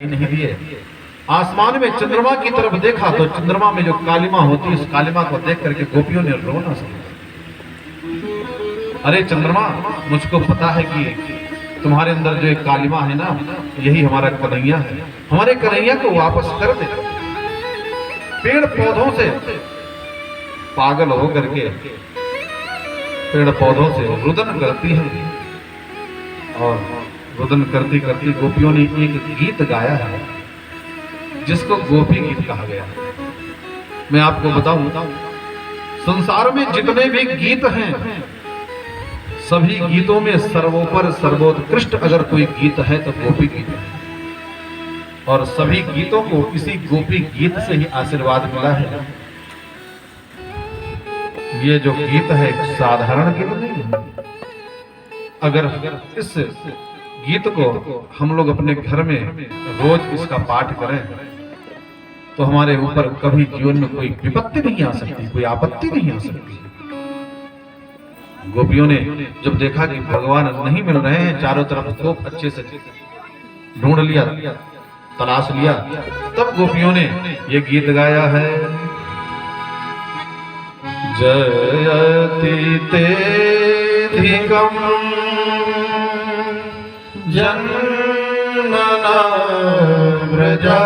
दिखाई नहीं दिए। आसमान में चंद्रमा की तरफ देखा तो चंद्रमा में जो कालिमा होती है, उस कालिमा को देख करके गोपियों ने रोना शुरू। अरे चंद्रमा, मुझको पता है कि तुम्हारे अंदर जो एक कालिमा है ना, यही हमारा कन्हैया है। हमारे कन्हैया को वापस कर दे। पेड़ पौधों से पागल हो करके पेड़ पौधों से रुदन करती है, और रुदन करती करती गोपियों ने एक गीत गाया है जिसको गोपी गीत कहा गया है। मैं आपको बताऊं, संसार में जितने भी गीत हैं, सभी गीतों में सर्वोपर सर्वोत्कृष्ट अगर कोई गीत है तो गोपी गीत है। और सभी गीतों को इसी गोपी गीत से ही आशीर्वाद मिला है। ये जो गीत है एक साधारण गीत नहीं है। अगर इस गीत को हम लोग अपने घर में रोज इसका पाठ करें तो हमारे ऊपर कभी जीवन में कोई विपत्ति नहीं आ सकती, कोई आपत्ति नहीं आ सकती। गोपियों ने जब देखा कि भगवान नहीं मिल रहे हैं, चारों तरफ खूब अच्छे से ढूंढ लिया, तलाश लिया, तब गोपियों ने ये गीत गाया है। जयति तेधिकम् जन्मना व्रजा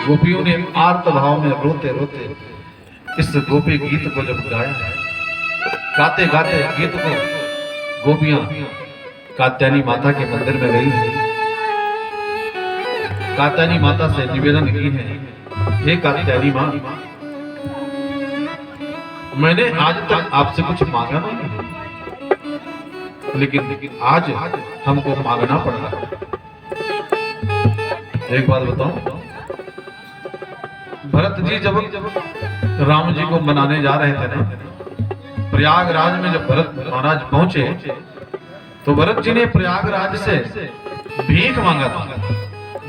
गोपियों ने आर्त भाव में रोते रोते इस गोपी गीत को जब गाया, गाते गाते गीत को गोपियां कात्यायनी माता के मंदिर में गई है। कात्यायनी माता से निवेदन की है, हे कात्यायनी मां, मैंने आज तक आपसे कुछ मांगा नहीं, लेकिन आज हमको मांगना पड़ रहा है। एक बात बताऊं, भरत जी जब राम जी को बनाने जा रहे थे ना, प्रयागराज में जब भरत महाराज पहुंचे तो भरत जी ने प्रयागराज से भीख मांगा था,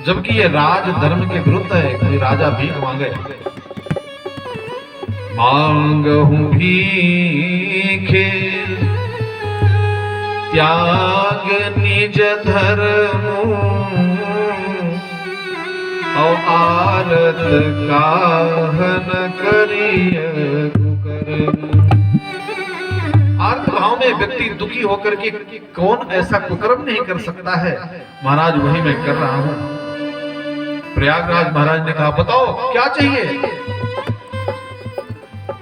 जबकि ये राज धर्म के विरुद्ध है। कोई राजा भीख मांगे, मांगहूं भीखे त्याग निज धर्म और आरत काहन करिय कुकर्म। आर्त भाव में व्यक्ति दुखी होकर के कौन ऐसा कुकर्म नहीं कर सकता है, महाराज वही मैं कर रहा हूं। प्रयागराज महाराज ने कहा बताओ क्या चाहिए।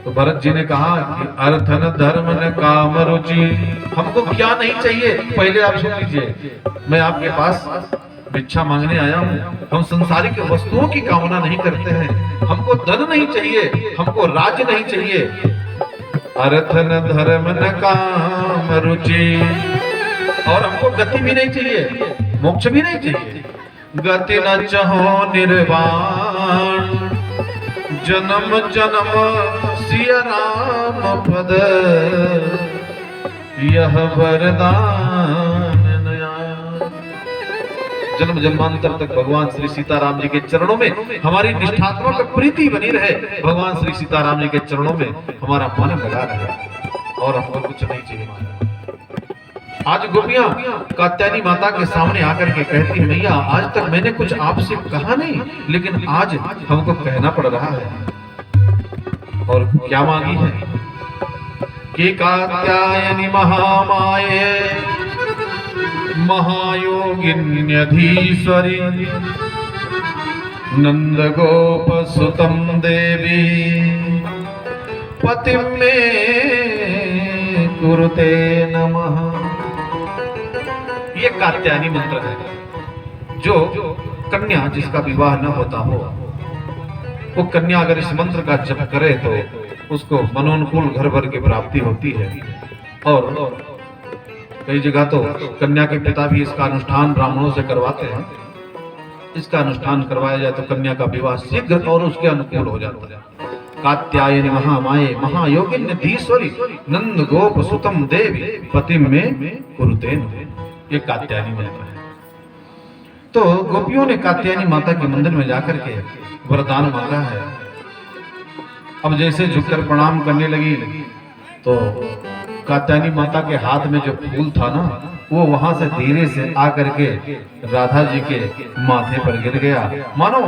तो भरत जी ने कहा कि अर्थन धर्म न काम रुचि, हमको क्या नहीं चाहिए पहले आप सुन लीजिए। मैं आपके पास भिक्षा मांगने आया हूँ, हम संसारिक वस्तुओं की कामना नहीं करते हैं, हमको धन नहीं चाहिए, हमको राज्य नहीं चाहिए। अर्थन धर्म न काम रुचि, और हमको गति भी नहीं चाहिए, मोक्ष भी नहीं चाहिए। गति न चाहो निर्वाण, जन्म जन्म सिया राम पद, यह वरदान नया। जन्म जन्मांतर तक भगवान श्री सीताराम जी के चरणों में हमारी निष्ठात्मक प्रीति बनी रहे, भगवान श्री सीताराम जी के चरणों में हमारा मन लगा रहे, और हमको कुछ नहीं चाहिए। आज गोपियां कात्यायनी माता के सामने आकर के कहती है मैया आज तक मैंने कुछ आपसे कहा नहीं, लेकिन आज हमको कहना पड़ रहा है। और क्या मांगी है कि कात्यायनी महामाये महायोगिन्यधीश्वरी नंद गोप सुतम देवी पतिम में कुरुते नमः। ये कात्यायनी मंत्र है, जो कन्या जिसका विवाह न होता हो वो कन्या अगर इस मंत्र का जप करे तो उसको मनोनुकूल घर भर की प्राप्ति होती है। और कई जगह तो कन्या के पिता भी इसका अनुष्ठान ब्राह्मणों से करवाते हैं। इसका अनुष्ठान करवाया जाए तो कन्या का विवाह शीघ्र और उसके अनुकूल हो जाता है। कात्यायनी महामाये महायोगिन्यधीश्वरी नंद गोप सुतम देवी पतिम में कुरुते नमः। ये कात्यायनी मंत्र है। तो गोपियों ने कात्यायनी माता के मंदिर में जाकर के वरदान मांगा है। अब जैसे झुककर प्रणाम करने लगी तो कात्यायनी माता के हाथ में जो फूल था ना, वो वहां से धीरे से आकर के राधा जी के माथे पर गिर गया। मानो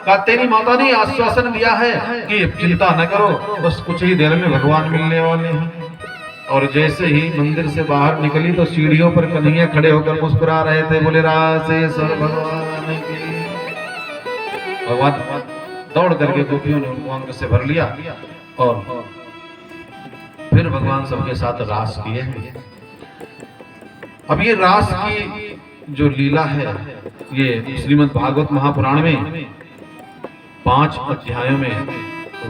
कात्यायनी माता ने आश्वासन दिया है कि चिंता न करो, बस कुछ ही देर में भगवान मिलने वाले हैं। और जैसे ही मंदिर से बाहर निकली तो सीढ़ियों पर कन्हैया खड़े होकर मुस्कुरा रहे थे, बोले राधे सर भगवान की। भगवान दौड़ करके गोपियों ने उनको अंग से भर लिया और फिर भगवान सबके साथ रास किए। अब ये रास की जो लीला है ये श्रीमद् भागवत महापुराण में 5 अध्यायों में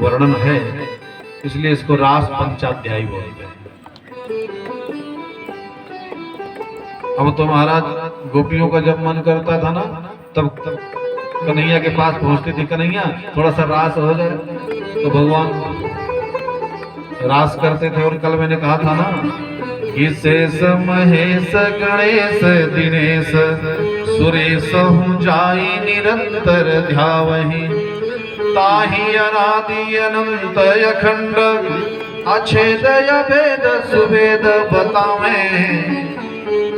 वर्णन है, इसलिए इसको रास पंचाध्यायी बोलते हैं। अब तो महाराज गोपियों का जब मन करता था ना तब कन्हैया के पास पहुंचती थी, कन्हैया थोड़ा सा रास हो जाए, तो भगवान रास करते थे। और कल मैंने कहा था ना कि शेष महेश गणेश दिनेश सुरेश हूँ जाई निरंतर ध्यावहि, ताहि अनादि अनंत अखंड अछेद भेद सुभेद बतावे,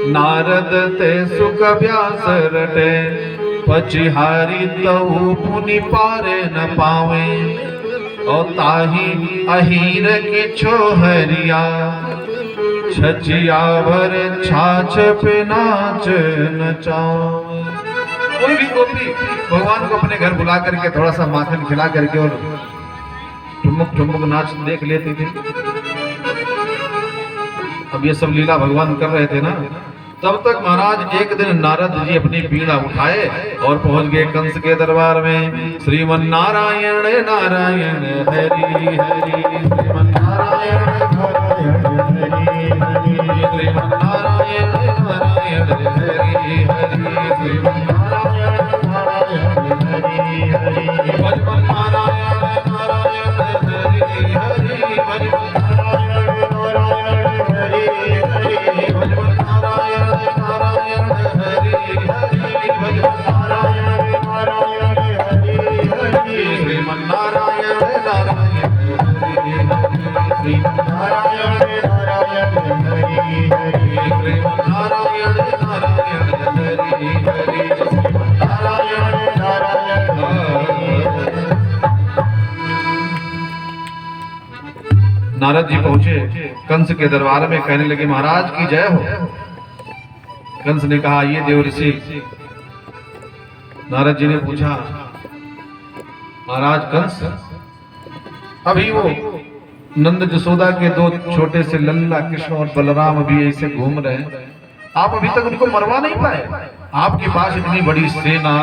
नारद ते सुख व्यास रटे पचिहारी तहु पुनि पारे न पावे, और ताही अहीर की छोहरिया छचियावर छाछ पे नाच नचावे। कोई भी गोपी भगवान को अपने घर बुला करके थोड़ा सा माखन खिला करके और ठुमक ठुमक नाच देख लेती थी। अब ये सब लीला भगवान कर रहे थे ना, तब तक महाराज एक दिन नारद जी अपनी पीड़ा उठाए और पहुंच गए कंस के दरबार में। श्रीमन नारायण नारायण हरि हरि, श्रीमन नारायण नारायण हरि हरि, श्रीमन नारायण नारायण हरि हरि, श्रीमन नारायण नारायण हरि हरि, भजमन नारायण नारायण नारायण हरि हरि नारायण नारायण हरि हरि नारायण नारायण हरि हरि नारायण नारायण हरि। नारद जी पहुंचे कंस के दरबार में, कहने लगे महाराज की जय हो। कंस ने कहा ये देव ऋषि। नारद जी ने पूछा महाराज कंस, अभी वो नंद जसोदा के दो छोटे से लल्ला कृष्ण और बलराम अभी ऐसे घूम रहे हैं, आप अभी तक उनको मरवा नहीं पाए। आपके पास इतनी बड़ी सेना,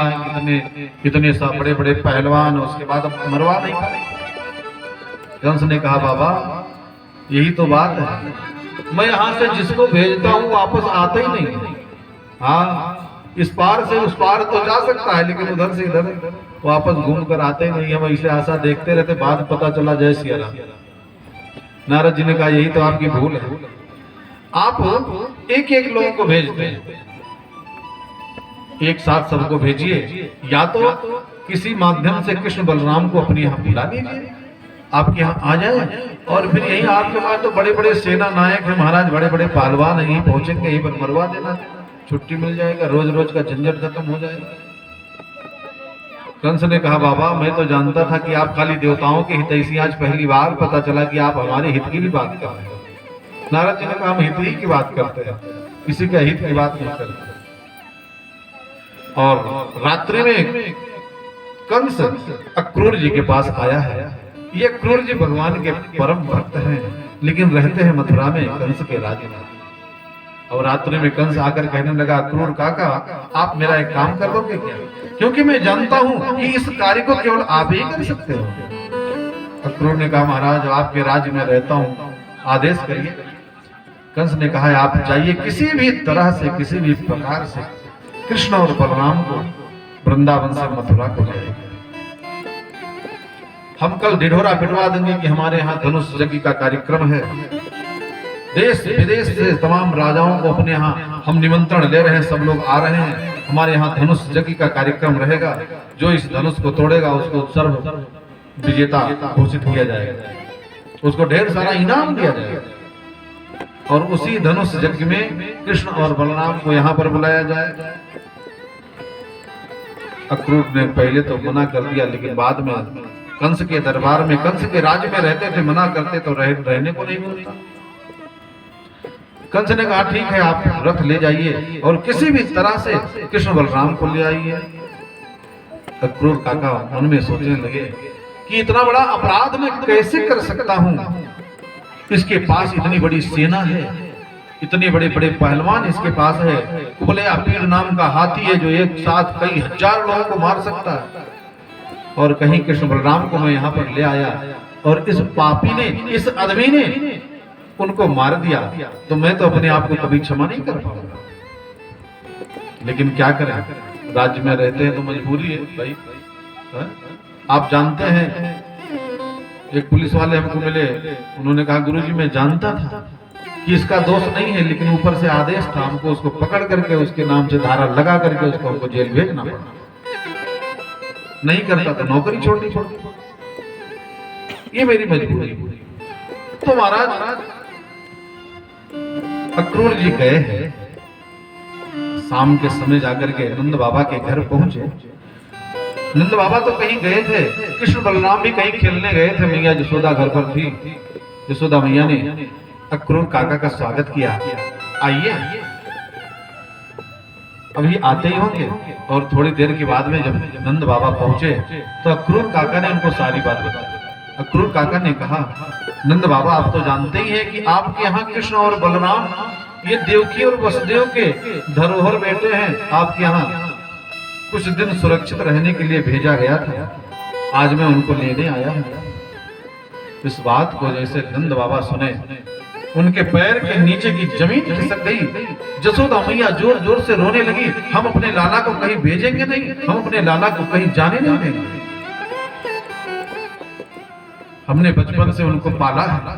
इतने सा बड़े बड़े पहलवान, उसके बाद अब मरवा नहीं पाए। कंस ने कहा बाबा यही तो बात है, मैं यहां से जिसको भेजता हूं वापस आता ही नहीं। हाँ, इस पार से उस पार तो जा सकता है, लेकिन उधर से इधर वापस घूम कर आते ही नहीं। हम ऐसे आशा देखते रहते, बाद पता चला जय सिया राम। नारद जी ने कहा यही तो आपकी भूल है, आप एक एक लोगों को भेजते हैं, एक साथ सबको भेजिए, या तो किसी माध्यम से कृष्ण बलराम को अपने यहाँ बुला लीजिए, आपके यहाँ आ जाए, और फिर यही आपके पास तो बड़े बड़े सेना नायक हैं महाराज, बड़े बड़े पहलवान यहीं पहुंचेंगे, यहीं पर मरवा देना, छुट्टी मिल जाएगा, रोज रोज का झंझट खत्म हो जाएगा। कंस ने कहा बाबा मैं तो जानता था कि आप खाली देवताओं के हितैषी, आज पहली बार पता चला कि आप हमारे हित की भी बात कर रहे हैं। नारद जी ने कहा हम हित ही की बात करते हैं, किसी के हित की बात नहीं करते। और रात्रि में कंस अक्रूर जी के पास आया है। ये अक्रूर जी भगवान के परम भक्त हैं, लेकिन रहते हैं मथुरा में कंस के राज्य में। और रात्रि में कंस आकर कहने लगा अक्रूर काका आप मेरा एक काम कर दोगे क्या, क्योंकि मैं जानता हूं कि इस कार्य को केवल आप ही कर सकते हो। अक्रूर ने कहा महाराज आपके राज्य में रहता हूं, आदेश करिए। कंस ने कहा आप जाइए, किसी भी तरह से किसी भी प्रकार से कृष्ण और बलराम को वृंदावन से मथुरा को ले आइए। हम कल ढिढोरा पिटवा देंगे कि हमारे यहाँ धनुष यज्ञ का कार्यक्रम है, देश विदेश से तमाम राजाओं को अपने यहाँ हम निमंत्रण ले रहे हैं, सब लोग आ रहे हैं, हमारे यहाँ धनुष यज्ञ का कार्यक्रम रहेगा, जो इस धनुष को तोड़ेगा उसको सर्व विजेता घोषित किया जाएगा, उसको ढेर सारा इनाम दिया जाएगा, और उसी धनुष यज्ञ में कृष्ण और बलराम को यहाँ पर बुलाया जाएगा। अक्रूर ने पहले तो मना कर दिया, लेकिन बाद में कंस के दरबार में, कंस के राज्य में रहते थे, मना करते तो रहने को नहीं मिलता। कंस ने कहा ठीक है आप रथ ले जाइए और किसी भी तरह से कृष्ण बलराम को ले आइए। अक्रूर काका मन में सोचने लगे कि इतना बड़ा अपराध मैं कैसे कर सकता हूं, इसके पास इतनी बड़ी सेना है, इतने बड़े बड़े पहलवान इसके पास है, कुबलया पीर नाम का हाथी है जो एक साथ कई हजार लोगों को मार सकता है, और कहीं कृष्ण बलराम को मैं यहाँ पर ले आया और इस पापी ने, इस आदमी ने उनको मार दिया, तो मैं तो अपने आप को कभी क्षमा नहीं कर पाऊंगा। लेकिन क्या करें, राज्य में रहते हैं तो मजबूरी है भाई। आप जानते हैं एक पुलिस वाले हमको मिले, उन्होंने कहा गुरुजी मैं जानता था कि इसका दोष नहीं है, लेकिन ऊपर से आदेश था, हमको उसको पकड़ करके उसके नाम से धारा लगा करके उसको हमको जेल भेजना पड़ा, नहीं करता तो नौकरी छोड़नी पड़ती, ये मेरी मजबूरी। तो महाराज अक्रूर जी गए हैं, शाम के समय जाकर के नंद बाबा के घर पहुंचे। नंद बाबा तो कहीं गए थे, कृष्ण बलराम भी कहीं खेलने गए थे, मैया यशोदा घर पर थी। यशोदा मैया ने अक्रूर काका का स्वागत किया, आइए। अभी आते ही होंगे, और थोड़ी देर के बाद में जब नंद बाबा पहुंचे तो अक्रूर काका ने उनको सारी बात बताई। अक्रूर काका ने कहा नंद बाबा आप तो जानते ही हैं कि आपके यहाँ कृष्ण और बलराम ये देवकी और वसुदेव के धरोहर बेटे हैं, आपके यहाँ कुछ दिन सुरक्षित रहने के लिए भेजा गया था, आज मैं उनको लेने आया हूँ। इस बात को जैसे नंद बाबा सुने, उनके पैर के नीचे की जमीन खिसक गई। जसोदा मैया जोर जोर से रोने लगी, हम अपने लाला को कहीं भेजेंगे नहीं, हम अपने लाला को कहीं जाने नहीं देंगे, हमने बचपन से उनको पाला है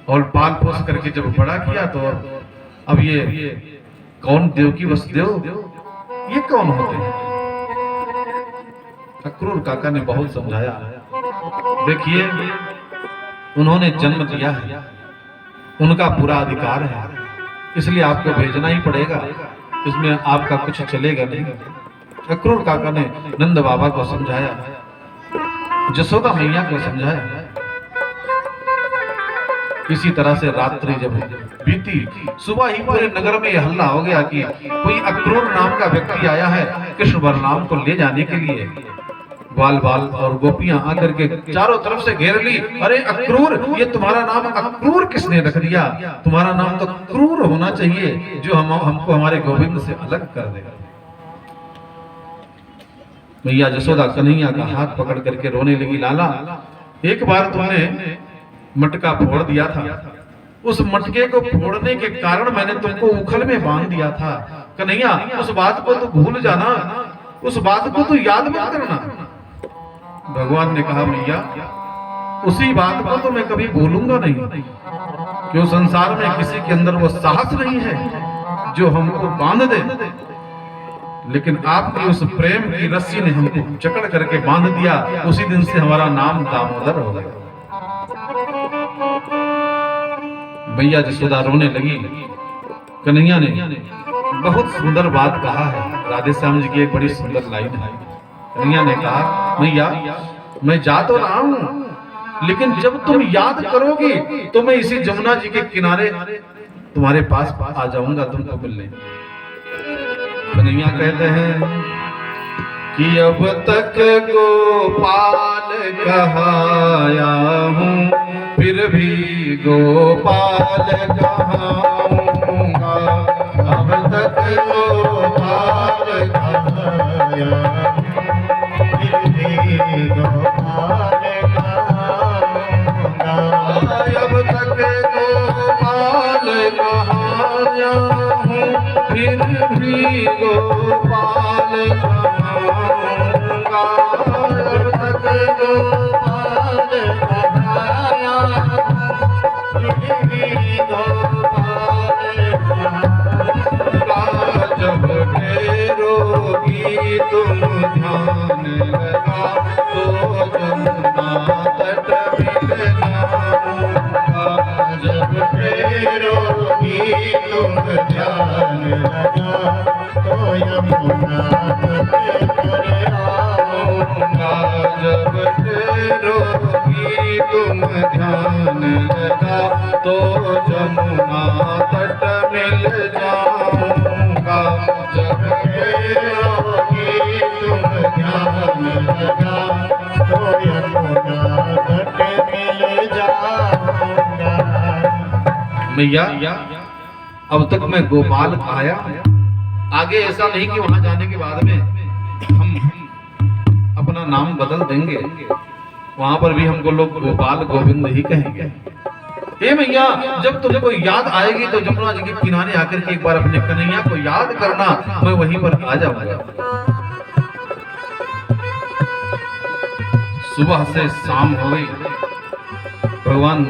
और पाल पोस करके जब बड़ा किया, तो अब ये कौन देवकी वसुदेव, ये कौन होते हैं? अक्रूर काका ने बहुत समझाया, देखिए, उन्होंने जन्म दिया है, उनका पूरा अधिकार है, इसलिए आपको भेजना ही पड़ेगा, इसमें आपका कुछ चलेगा नहीं। अक्रूर काका ने नंद बाबा को समझाया, जसोदा मैया को समझाया। इसी तरह से रात्रि जब बीती, सुबह ही पूरे नगर में यह हल्ला हो गया कि कोई अक्रूर नाम का व्यक्ति आया है कृष्ण बलराम को ले जाने के लिए। ग्वाल बाल और गोपियां आकर के चारों तरफ से घेर ली। अरे अक्रूर, ये तुम्हारा नाम अक्रूर किसने रख दिया? तुम्हारा नाम तो क्रूर होना चाहिए, जो हमको हमारे गोविंद से अलग कर देगा। मैया जसोदा कन्हैया का हाथ पकड़ करके रोने लगी, लाला एक बार तुमने मटका फोड़ दिया था, उस मटके को फोड़ने के कारण मैंने तुमको उखल में बांध दिया था। कन्हैया, उस बात को तो भूल जाना, उस बात को तो याद मत करना। भगवान ने कहा, मैया उसी बात को तो मैं कभी भूलूंगा नहीं, क्यों संसार में किसी के अंदर वो साहस नहीं है जो हमको बांध दे, लेकिन आपकी उस प्रेम की रस्सी ने हमको जकड़ करके बांध दिया। उसी दिन से हमारा नाम दामोदर हो गया। मैया जसोदा रोने लगी। कन्हैया ने बहुत सुंदर बात कहा है, राधे श्याम जी की एक बड़ी सुंदर लाइन है। कन्हैया ने कहा, मैया मैं जा तो रहा हूं, लेकिन जब तुम याद करोगी तो मैं इसी जमुना जी के किनारे तुम्हारे पास आ जाऊंगा तुमको मिलने। कन्हैया कहते हैं कि अब तक गोपाल कहाया हूँ, फिर भी गोपाल कहाऊंगा। अब तक गोपाल कहाया, फिर भी गोपाल कहाऊंगा। अब तक गोपाल कहाया हूँ, फिर भी गोपाल कहाऊंगा। अब तक गोपाल कहाया, फिर भी गोपाल कहाऊंगा। जब ठहरोगी तुम ध्यान लगा, तो जमुना तट मिल जाऊंगा। जब ठहरोगी तुम ध्यान लगा, तो यमुना तट पर आऊंगा। जब ठहरोगी तुम ध्यान लगा, तो जमुना तट मिल जाऊंगा। जब ठहरोगी तुम ध्यान लगा, तो यमुना तट मिल जाऊंगा। मैया अब तक मैं गोपाल आया, आगे ऐसा नहीं कि वहां जाने के बाद में हम अपना नाम बदल देंगे, वहां पर भी हमको लोग गोपाल गोविंद ही कहेंगे। हे मैया, जब तुमको याद आएगी तो जमुना जी के किनारे आकर के एक बार अपने कन्हैया को याद करना, मैं वहीं पर आ जाऊंगा। सुबह से शाम हो गई, भगवान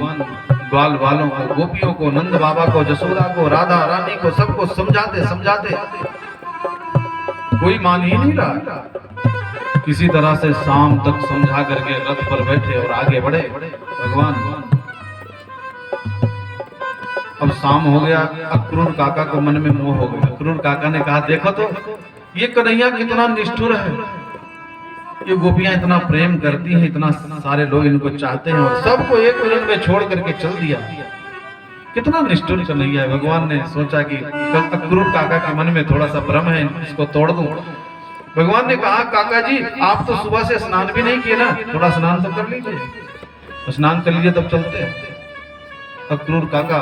ग्वाल वालों को, गोपियों को, नंद बाबा को, जसोदा को, राधा रानी को, सबको समझाते समझाते कोई मान ही नहीं रहा। किसी तरह से शाम तक समझा करके रथ पर बैठे और आगे बढ़े भगवान। अब शाम हो गया, अक्रूर काका को मन में मोह हो गया। अक्रूर काका ने कहा, देखो तो ये कन्हैया कितना निष्ठुर है, ये गोपियां इतना प्रेम करती हैं, इतना सारे लोग इनको चाहते हैं, और सबको एक मिनट में छोड़ करके चल दिया। कितना निष्ठुर कन्हैया है। भगवान ने सोचा कि अक्रूर काका के मन में थोड़ा सा भ्रम है, इसको तोड़ दूं। भगवान ने कहा, काका जी आप तो सुबह से स्नान भी नहीं किए ना, थोड़ा स्नान तो कर लीजिए। स्नान कर लीजिए तब चलते हैं। अक्रूर काका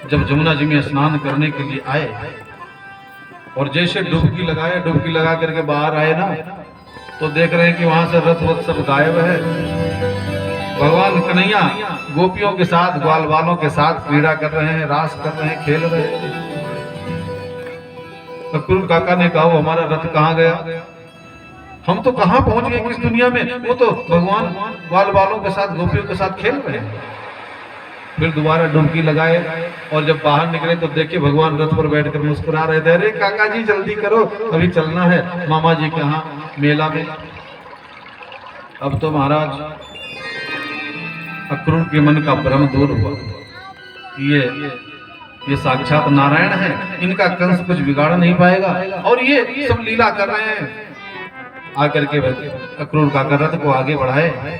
जब जमुना जी में स्नान करने के लिए आए और जैसे डुबकी लगाए, डुबकी लगा करके बाहर आए ना, तो देख रहे हैं कि वहां से रथ वथ सब गायब है। भगवान कन्हैया गोपियों के साथ, ग्वाल वालों के साथ क्रीड़ा कर रहे हैं, रास कर रहे हैं, खेल रहे हैं। अक्रूर काका ने कहा, वो हमारा रथ कहाँ गया? हम तो कहाँ पहुंच गए किस दुनिया में? वो तो भगवान ग्वाल वालों के साथ, गोपियों के साथ खेल रहे हैं। फिर दोबारा डुबकी लगाए और जब बाहर निकले तो देखिए भगवान रथ पर बैठकर मुस्कुरा रहे थे। अरे काका जी जल्दी करो, अभी चलना है मामा जी के यहाँ मेला में। अब तो महाराज अक्रूर के मन का भ्रम दूर हुआ। ये साक्षात नारायण है, इनका कंस कुछ बिगाड़ नहीं पाएगा, और ये सब लीला कर रहे हैं। आकर के अक्रूर का रथ को आगे बढ़ाए,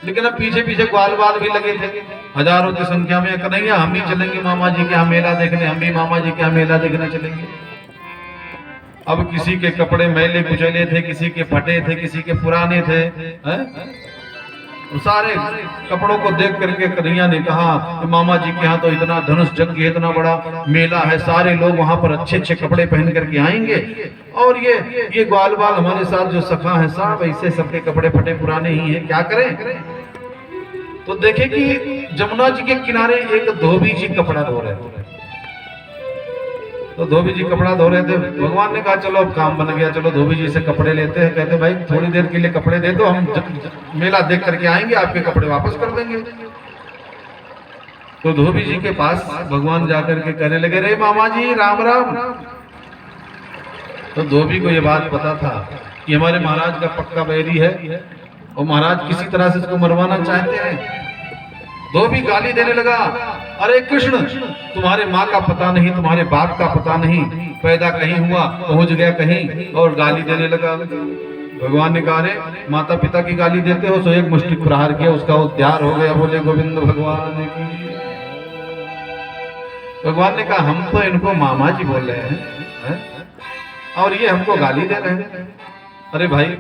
लेकिन अब पीछे पीछे ग्वाल बाल भी लगे थे हजारों की संख्या में। कन्हैया हम भी चलेंगे मामा जी के यहाँ मेला देखने, हम भी मामा जी के यहाँ मेला देखने चलेंगे। अब किसी के कपड़े मैले कुचले थे, किसी के फटे थे, किसी के पुराने थे, सारे कपड़ों को देख करके कन्हैया ने कहा कि मामा जी के यहाँ तो इतना धनुष यज्ञ, इतना बड़ा मेला है, सारे लोग वहां पर अच्छे अच्छे कपड़े पहन करके आएंगे, और ये ग्वाल बाल हमारे साथ जो सखा है साहब ऐसे सबके कपड़े फटे पुराने ही हैं, क्या करें। तो देखे कि जमुना जी के किनारे एक धोबी जी कपड़ा धो रहे थे। तो धोबी जी कपड़ा धो रहे थे, भगवान ने कहा चलो अब काम बन गया, चलो धोबी जी से कपड़े लेते हैं। कहते भाई थोड़ी देर के लिए कपड़े दे दो, हम मेला देख करके आएंगे, आपके कपड़े वापस कर देंगे। तो धोबी जी के पास भगवान जाकर के कहने लगे, रे मामा जी राम राम। तो धोबी को ये बात पता था कि हमारे महाराज का पक्का बैरी है और महाराज किसी तरह से इसको मरवाना चाहते हैं। धोबी गाली देने लगा, अरे कृष्ण तुम्हारे माँ का पता नहीं, तुम्हारे बाप का पता नहीं, पैदा कहीं हुआ पहुंच गया कहीं, और गाली देने लगा। भगवान ने कहा, रे माता पिता की गाली देते हो, सो एक मुष्टि प्रहार किया, उसका उद्धार हो गया। बोले गोविंद भगवान की। भगवान ने कहा हम तो इनको मामा जी बोल रहे हैं और ये हमको गाली दे रहे हैं। अरे भाई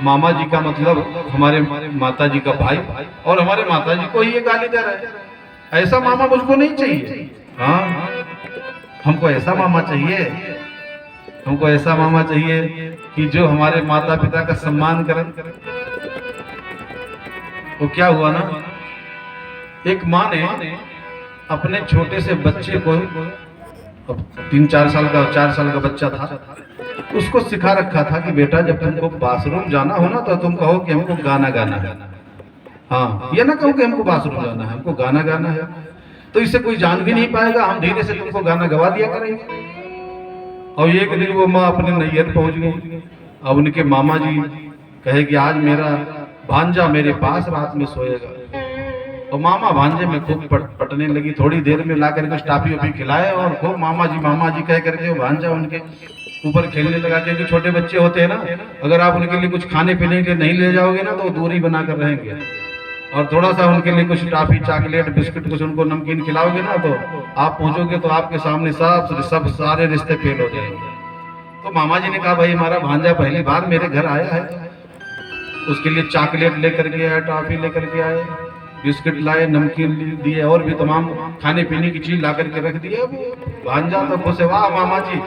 मामा जी का मतलब हमारे माता जी का भाई, और हमारे माता जी को ही ये गाली दे रहा है। ऐसा मामा मुझको नहीं चाहिए। हाँ हमको ऐसा मामा चाहिए, हमको ऐसा मामा चाहिए कि जो हमारे माता पिता का सम्मान करे। तो क्या हुआ ना, एक माँ ने अपने छोटे से बच्चे को, 3-4 साल का 4 साल का बच्चा था, उसको सिखा रखा था कि बेटा जब तुमको बाथरूम जाना हो ना तो तुम कहो कि हमको गाना गाना है। हाँ ये ना कहो कि हमको बाथरूम जाना है, हमको गाना गाना है। तो इससे कोई जान भी नहीं पाएगा, हम धीरे से तुमको गाना गवा दिया करेंगे। और एक दिन वो माँ अपने नैहर पहुंच गई। अब उनके मामा जी कहे कि आज मेरा भांजा मेरे पास रात में सोएगा। और मामा भांजे में खूब पटने लगी। थोड़ी देर में ला करके टाफी वाफी खिलाए और खूब मामा जी कह करके वो भांजा उनके ऊपर खेलने लगा। क्योंकि छोटे बच्चे होते हैं ना, अगर आप उनके लिए कुछ खाने पीने के लिए नहीं ले जाओगे ना तो दूरी बनाकर रहेंगे, और थोड़ा सा उनके लिए कुछ टाफी चॉकलेट बिस्कुट कुछ उनको नमकीन खिलाओगे ना तो आप पहुंचोगे तो आपके सामने सब सारे रिश्ते फेल हो जाएंगे। तो मामा जी ने कहा भाई हमारा भांजा पहली बार मेरे घर आया है, उसके लिए चॉकलेट लेकर के आए, टॉफी लेकर के आए, बिस्किट लाए, नमकीन दिए, और भी तमाम खाने पीने की चीज ला करके रख दिए। भांजा तो खुश है, वाह मामा जी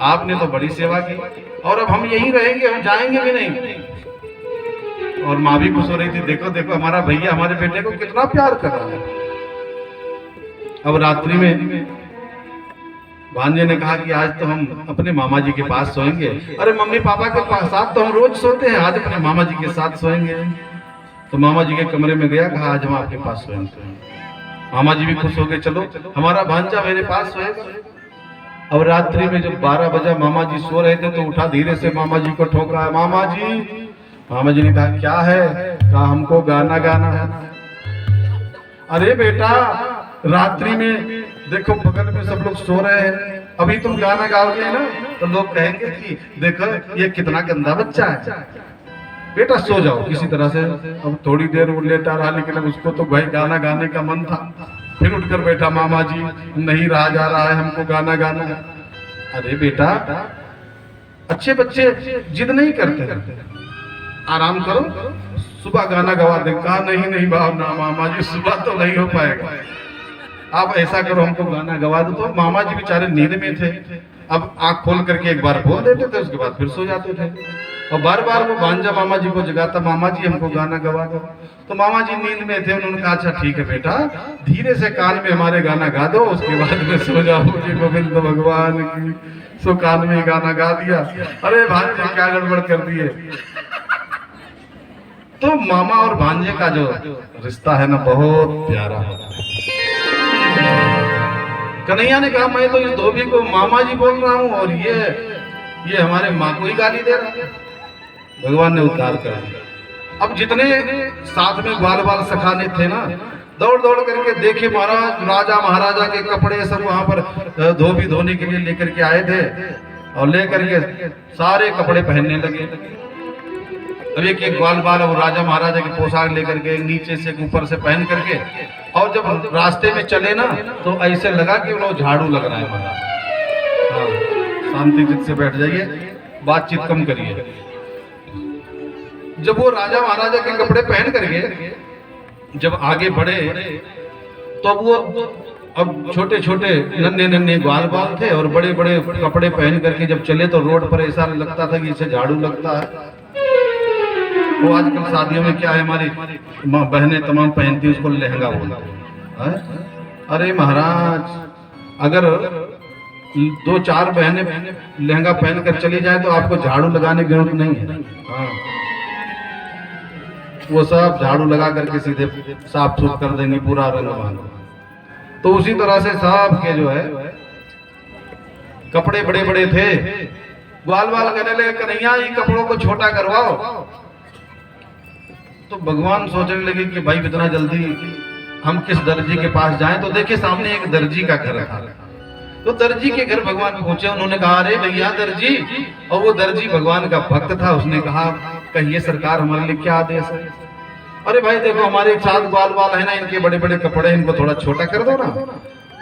आपने तो बड़ी सेवा की, और अब हम यहीं रहेंगे, हम जाएंगे भी नहीं। और माँ भी खुश हो रही थी, देखो देखो हमारा भैया हमारे बेटे को कितना प्यार कर रहा है। अब रात्रि में भांजे ने कहा कि आज तो हम अपने मामा जी के पास सोएंगे। अरे मम्मी पापा के साथ तो हम रोज सोते हैं, आज अपने मामा जी के साथ सोएंगे। तो मामा जी के कमरे में गया, कहा आज हम आपके पास सोएंगे। मामा जी भी खुश हो गए, चलो हमारा भांजा मेरे पास सोएगा। अब रात्रि में जब 12 बजा मामा जी सो रहे थे तो उठा, धीरे से मामा जी को ठोका, मामा जी ने कहा क्या है? कहा हमको गाना गाना है। अरे बेटा रात्रि में देखो बगल में सब लोग सो रहे हैं, अभी तुम गाना गाओगे ना तो लोग कहेंगे कि देखो ये कितना गंदा बच्चा है, बेटा सो जाओ किसी तरह से। अब थोड़ी देर वो लेटा रहा, लेकिन उसको तो भाई गाना गाने का मन था। फिर उठकर बैठा, मामा जी नहीं रहा जा रहा है, हमको गाना गाना। अरे बेटा अच्छे बच्चे जिद नहीं करते, आराम करो, सुबह गाना गवा दे। कहा नहीं भावना मामा जी सुबह तो नहीं हो पाएगा, आप ऐसा करो हमको गाना गवा दो। तो मामा जी बेचारे नींद में थे, अब आंख खोल करके एक बार बोल देते थे, उसके बाद फिर सो जाते थे। और बार बार वो भांजा मामा जी को जगाता, मामा जी हमको गाना गवा दो। तो मामा जी नींद में थे, उन्होंने कहा अच्छा ठीक है बेटा, धीरे से कान में हमारे गाना गा दो, उसके बाद में सो जाओगे गोविंद भगवान की। सो कान में गाना गा दिया। अरे भांजे क्या गड़बड़ कर दिए। तो मामा और भांजे का जो रिश्ता है ना बहुत प्यारा है। कन्हैया ने कहा मैं तो इस धोबी को मामा जी बोल रहा हूँ और ये हमारे माँ को ही गाली दे रहा है। भगवान ने उद्धार कर दिया। अब जितने साथ में ग्वाल बाल सखाने थे ना, दौड़ दौड़ करके देखे महाराज, राजा महाराजा के कपड़े सब वहां पर धोबी धोने के लिए लेकर के आए थे, और लेकर के सारे कपड़े पहनने लगे। अब एक एक ग्वाल बाल और राजा महाराजा की पोशाक लेकर के नीचे से ऊपर से पहन करके, और जब रास्ते में चले ना तो ऐसे लगा कि वो झाड़ू लग रहा है महाराज। हाँ, शांति चित्त से बैठ जाइए, बातचीत कम करिए। जब वो राजा महाराजा के कपड़े पहन करके जब आगे बढ़े, तो वो अब छोटे छोटे नन्हे नन्हे ग्वाल बाल थे और बड़े बड़े कपड़े पहन करके जब चले तो रोड पर ऐसा लगता था कि इसे झाड़ू लगता है। वो आजकल शादियों में क्या है, हमारी बहनें तमाम पहनती उसको लहंगा बोलते हैं। अरे महाराज, अगर 2-4 बहनें लहंगा पहन कर चली जाए तो आपको झाड़ू लगाने की जरूरत नहीं है। हाँ, वो सब झाड़ू लगा करके सीधे साफ सुफ कर देंगे पूरा रंग। तो उसी तरह से साहब के जो है कपड़े बड़े बड़े थे। ग्वाल बाल कहने लगे, कन्हैया ये कपड़ों को छोटा करवाओ। तो भगवान सोचने लगे कि भाई इतना जल्दी हम किस दर्जी के पास जाएं। तो देखिए सामने एक दर्जी का घर था, तो दर्जी के घर भगवान पहुंचे। उन्होंने कहा, अरे भैया दर्जी। और वो दर्जी भगवान का भक्त था। उसने कहा, कहिए सरकार हमारे लिए क्या आदेश है। अरे भाई देखो, हमारे एक साथ ग्वाल बाल है ना, इनके बड़े बड़े कपड़े, इनको थोड़ा छोटा कर दो ना।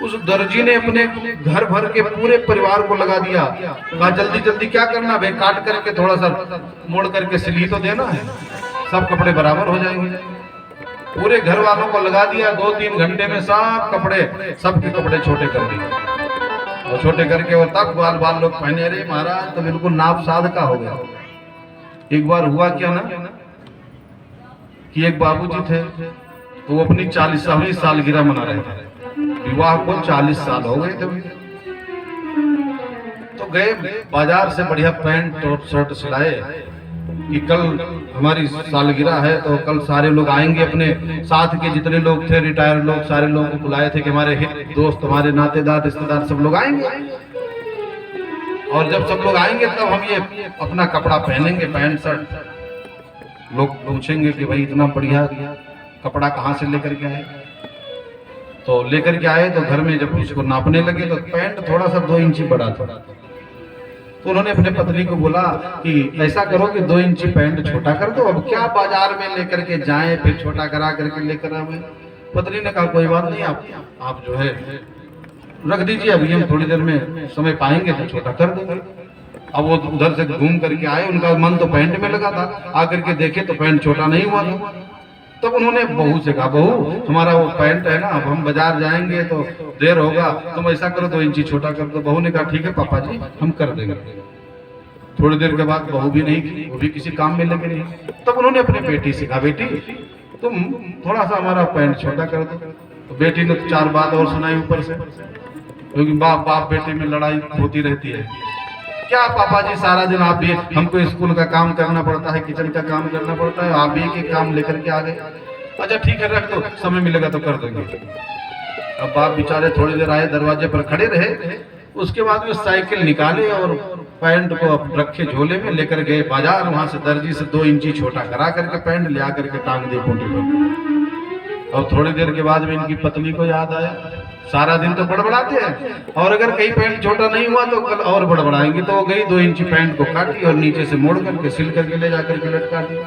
उस दर्जी ने अपने घर भर के पूरे परिवार को लगा दिया। कहा, जल्दी जल्दी क्या करना भाई, काट करके थोड़ा सा मोड़ करके सिली तो देना है, सब कपड़े बराबर हो जाएंगे। पूरे घर वालों को लगा दिया। 2-3 घंटे में सब कपड़े, सबके कपड़े छोटे कर दिए। और छोटे करके और तब ग्वाल बाल लोग पहने। अरे महाराज, तो बिल्कुल नाप साध का हो गया। एक बार हुआ क्या ना कि एक बाबूजी थे, तो वो अपनी 40वीं सालगिरह मना रहे थे। विवाह को 40 साल हो गए थे। तो गए बाजार से बढ़िया पैंट और शर्ट सिलाए कि कल हमारी सालगिरह है, तो कल सारे लोग आएंगे। अपने साथ के जितने लोग थे, रिटायर्ड लोग, सारे लोगों को बुलाए थे कि हमारे हित दोस्त, हमारे नातेदार, रिश्तेदार सब लोग आएंगे। और जब सब लोग आएंगे तब हम ये अपना कपड़ा पहनेंगे, पैंट शर्ट। लोग पूछेंगे कि भाई इतना बढ़िया कपड़ा कहाँ से लेकर के आए। तो लेकर के आए तो घर में जब उसको नापने लगे तो पैंट थोड़ा सा 2 इंची बड़ा था। तो उन्होंने अपने पत्नी को बोला कि ऐसा करो कि 2 इंची पैंट छोटा कर दो। अब क्या बाजार में लेकर के जाएं, फिर छोटा करा करके लेकर आवे। पत्नी ने कहा, कोई बात नहीं, आप जो है रख दीजिए, अभी हम थोड़ी देर में समय पाएंगे तो छोटा कर देंगे। अब वो उधर से घूम करके आए, उनका मन तो पैंट में लगा था। आकर के देखे तो पैंट छोटा नहीं हुआ था। तब उन्होंने बहू से कहा, बहू हमारा वो पैंट है ना, अब हम बाजार जाएंगे तो देर होगा, तुम ऐसा करो 2 इंची छोटा कर दो। बहू ने कहा, ठीक है पापा जी, हम कर देंगे। थोड़ी देर के बाद बहू भी नहीं की, वो भी किसी काम में लगे नहीं। तब उन्होंने अपनी बेटी से कहा, बेटी तुम थोड़ा सा हमारा पैंट छोटा कर दो। तो बेटी ने 4 बात और सुनाई ऊपर से, क्योंकि बाप बाप बेटे में लड़ाई होती रहती है। क्या पापा जी, सारा दिन आप भी, हमको स्कूल का काम करना पड़ता है, किचन का काम करना पड़ता है, आप भी एक काम लेकर के आ गए। अच्छा ठीक है, रख दो, समय मिलेगा तो कर देंगे। अब बाप बेचारे थोड़ी देर आए, दरवाजे पर खड़े रहे। उसके बाद में साइकिल निकाले और पैंट को रखे झोले में, लेकर गए बाजार। वहां से दर्जी से 2 इंची छोटा करा करके पैंट ले आकर के टांग दी खूंटी पर। और थोड़ी देर के बाद में इनकी पत्नी को याद आया, सारा दिन तो बड़बड़ाते हैं, और अगर कहीं पैंट छोटा नहीं हुआ तो कल और बड़बड़ाएंगे। तो वो गई 2 इंची पैंट को काटी और नीचे से मोड़ करके सिल करके ले जाकर के लटका दी।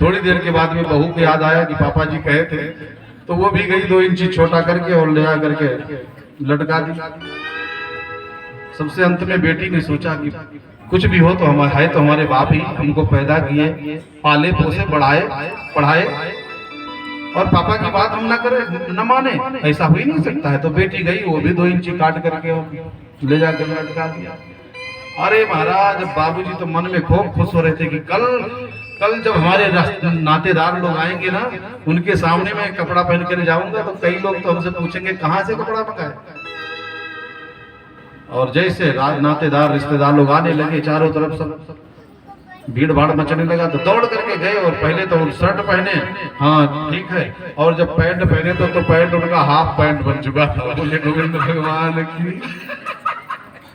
थोड़ी देर के बाद में बहू को याद आया कि पापा जी कहे थे, तो वो भी गई 2 इंची छोटा करके और ले जा करके लटका दी। सबसे अंत में बेटी ने सोचा कि कुछ भी हो तो हमारे बाप ही हमको पैदा किए, पाले पोसे, बढ़ाए पढ़ाए, और पापा की बात हम ना करें, न माने, ऐसा हो ही नहीं सकता है। तो बेटी गई, वो भी 2 इंची काट करके ले जाकर लटका दिया। अरे महाराज, बाबूजी तो मन में खूब खुश हो रहे थे कि कल जब हमारे नातेदार लोग आएंगे ना, उनके सामने मैं कपड़ा पहन कर जाऊंगा तो कई लोग तो हमसे पूछेंगे कहाँ से कपड़ा मंगाए। और जैसे नातेदार रिश्तेदार लोग आने लगे, चारों तरफ सब भीड़ भाड़ मचने लगा। तो दौड़ करके गए और पहले तो शर्ट पहने, हाँ ठीक है, और जब पैंट पहने तो पैंट उनका हाफ पैंट बन चुका था। बोले गोविंद भगवान की।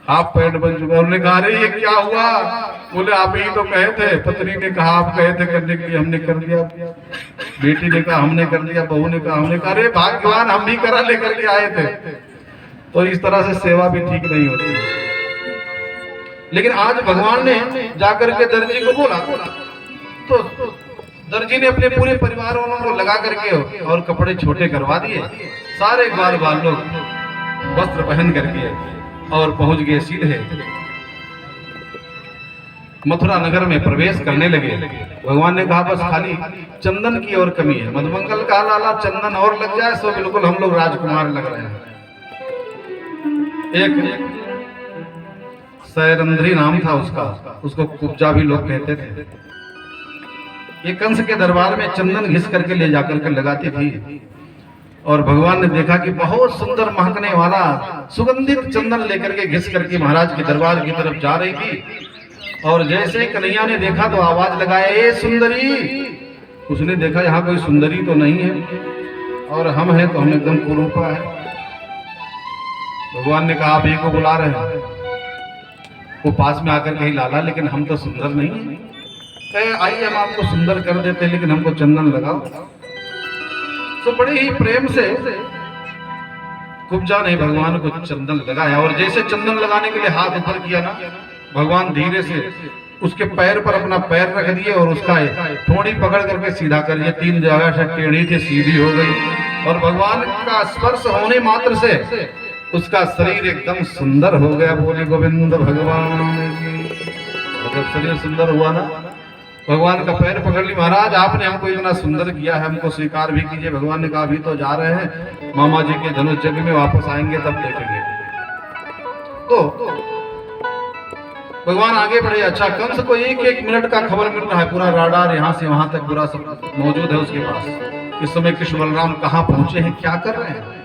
हाफ पैंट बन चुका। उन्होंने कहा अरे ये क्या हुआ? बोले आप ही तो कहे थे, पत्नी ने कहा आप कहे थे करने के लिए, हमने कर दिया। बेटी ने कहा हमने कर दिया, बहू ने कहा हमने कहा। अरे भाग्यवान, हम भी करा लेकर के आए थे। तो इस तरह से सेवा भी ठीक नहीं होती। लेकिन आज भगवान ने जाकर के दर्जी को बोला तो दर्जी ने अपने पूरे परिवार वालों को लगा करके और कपड़े छोटे करवा दिए। सारे ग्वाल बाल लोग वस्त्र पहन करके और पहुंच गए सीधे मथुरा नगर में प्रवेश करने लगे। भगवान ने कहा बस खाली चंदन की और कमी है। मधुमंगल का लाला चंदन और लग जाए तो बिल्कुल हम लोग राजकुमार लग रहे हैं। एक सैरंध्री नाम था उसका, उसको कुब्जा भी लोग कहते थे। ये कंस के दरबार में चंदन घिस करके ले जाकर के लगाती थी और भगवान ने देखा कि बहुत सुंदर महकने वाला सुगंधित चंदन लेकर के घिस करके महाराज के दरबार की तरफ जा रही थी। और जैसे ही कन्हैया ने देखा तो आवाज लगाया ए सुंदरी। उसने देखा यहाँ कोई सुंदरी तो नहीं है और हम हैं तो हम एकदम कुरूपा है। भगवान ने कहा आप एक को बुला रहे हैं। वो पास में आकर कही लाला लेकिन हम तो सुंदर नहीं है। कहे आइए हम आपको सुंदर कर देते लेकिन हमको चंदन लगाओ। तो बड़े ही प्रेम से कुब्जा ने भगवान को चंदन लगाया और जैसे चंदन लगाने के लिए हाथ ऊपर किया ना, भगवान धीरे से उसके पैर पर अपना पैर रख दिए और उसका ठोड़ी पकड़ करके सीधा कर दिया। 3 जगह से टेढ़ी थी सीधी हो गई और भगवान का स्पर्श होने मात्र से उसका शरीर एकदम सुंदर हो गया। बोले गोविंद भगवान जब शरीर सुंदर हुआ ना, भगवान का पैर पकड़ ली। महाराज आपने हमको इतना सुंदर किया है, हमको स्वीकार भी कीजिए। भगवान ने कहा अभी तो जा रहे हैं, मामा जी के धनुष यज्ञ में वापस आएंगे तब देखेंगे। तो भगवान आगे बढ़े। अच्छा कंस को 1-1 मिनट का खबर मिल रहा है, पूरा राडार यहाँ से वहां तक पूरा सब मौजूद है उसके पास। इस समय कृष्ण बलराम कहाँ पहुंचे हैं, क्या कर रहे हैं।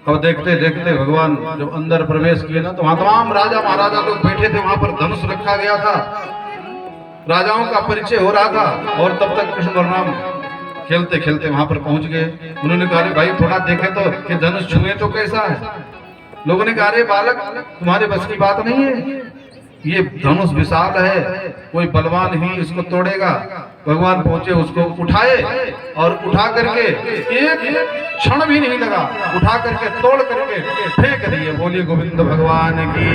अब देखते देखते भगवान जब अंदर प्रवेश किए ना तो वहां तमाम राजा महाराजा लोग बैठे थे। वहां पर धनुष रखा गया था, राजाओं का परिचय हो रहा था। और तब तक कृष्ण बलराम खेलते खेलते वहां पर पहुंच गए। उन्होंने कहा भाई थोड़ा देखे तो कि धनुष छुए तो कैसा है। लोगों ने कहा अरे बालक तुम्हारे बस की बात नहीं है, ये धनुष विशाल है, कोई बलवान ही इसको तोड़ेगा। भगवान पहुंचे, उसको उठाए और उठा करके एक क्षण भी नहीं लगा, उठा करके तोड़ करके फेंक दिए। बोलिए गोविंद भगवान की।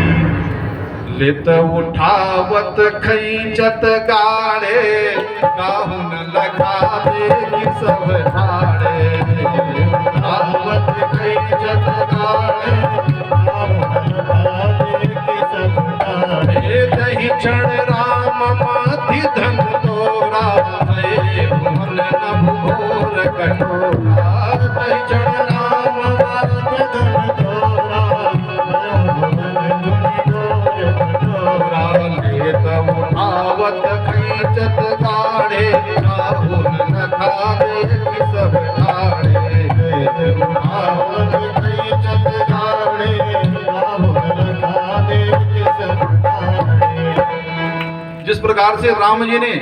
लेत उठावत खींचत गाड़े काहू न लगावे कि सब ठाड़े। उठावत खींचत गाड़े काहू न लगावे कि सब ठाड़े। दही क्षण राम माथि धन तोरा है भुवन न भोर कटोरा। दही क्षण राम माथि धन तोरा उठावत खींचत गाड़े काहू न खावे कि सब ठाड़े। उठावत खींचत गाड़े काहू न खावे कि सब ठाड़े। जिस प्रकार से राम जी ने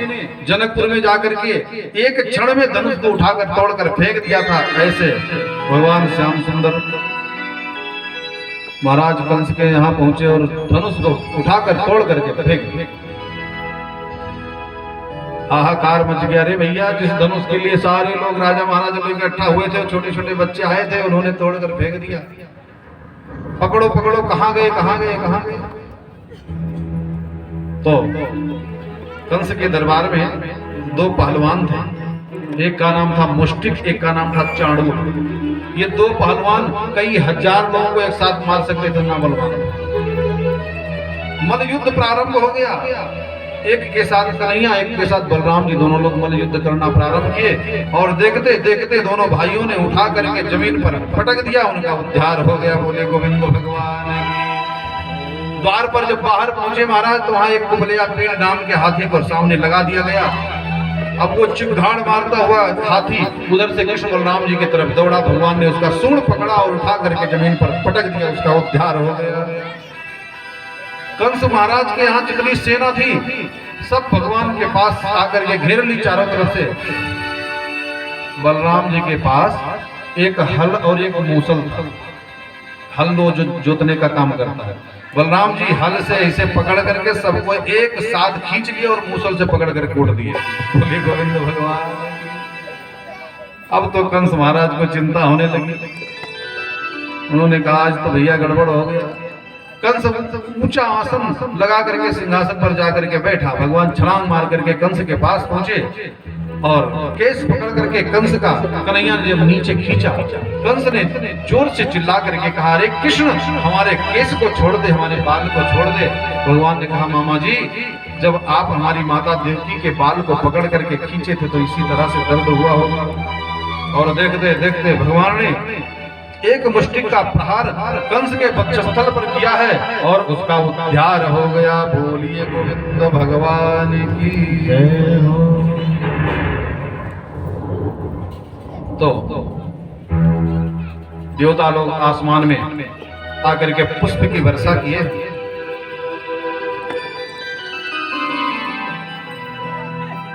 जनकपुर में जाकर के एक क्षण में धनुष को उठाकर तोड़कर फेंक दिया था, ऐसे भगवान श्याम सुंदर महाराज कंस के यहाँ पहुंचे और धनुष को उठाकर तोड़ करके फेंक। हाहाकार मच गया। अरे भैया जिस धनुष के लिए सारे लोग राजा महाराजा लोग इकट्ठा हुए थे, छोटे छोटे बच्चे आए थे, उन्होंने तोड़कर फेंक दिया। पकड़ो पकड़ो, कहाँ गए कहाँ गए कहाँ गए। तो कंस के दरबार में 2 पहलवान थे, एक का नाम था मुष्टिक, एक का नाम था चाणूर। ये 2 पहलवान कई हजार लोगों को एक साथ मार सकते थे, ना बलवान। मल्ल युद्ध प्रारंभ हो गया। एक के साथ कन्हैया, एक के साथ बलराम जी, दोनों लोग मल्ल युद्ध करना प्रारंभ किए। और देखते देखते दोनों भाइयों ने उठा करके जमीन पर पटक दिया, उनका उद्धार हो गया। बोले गोविंद भगवान। द्वार पर जब बाहर पहुंचे महाराज तो वहां एक कुबलिया पेड़ नाम के हाथी को सामने लगा दिया गया। अब वो चिंगाड़ मारता हुआ हाथी उधर से कृष्ण बलराम जी की तरफ दौड़ा। भगवान ने उसका सूंड पकड़ा और उठा करके जमीन पर पटक दिया, उसका उद्धार हो गया। कंस महाराज के यहाँ जितनी सेना थी सब भगवान के पास आकर के घेर ली चारों तरफ से। बलराम जी के पास एक हल और एक मूसल था। हल जोतने का काम करता है। बलराम जी हल से इसे पकड़ करके सबको एक साथ खींच लिया और मूसल से पकड़ कर कोट दिए। बोले गोविंद भगवान। अब तो कंस महाराज को चिंता होने लगी। उन्होंने कहा आज तो भैया गड़बड़ हो गया। कंस ऊंचा आसन लगा करके सिंहासन पर जाकर के बैठा। भगवान छलांग मार करके कंस के पास पहुंचे और केस पकड़ करके कंस का कन्हैया ने जब नीचे खींचा, कंस ने जोर से चिल्ला करके कहा, अरे कृष्ण हमारे केस को छोड़ दे, हमारे बाल को छोड़ दे। भगवान ने कहा, मामा जी जब आप हमारी माता देवकी के बाल को पकड़ करके खींचे थे तो इसी तरह से दर्द हुआ होगा। और देखते देखते भगवान ने एक मुष्टि का प्रहार कंस के वक्षस्थल पर किया है और उसका उद्धार हो गया। बोलिए गोविंद भगवान की जय हो। तो देवता लोग आसमान में आकर के पुष्प की वर्षा किए।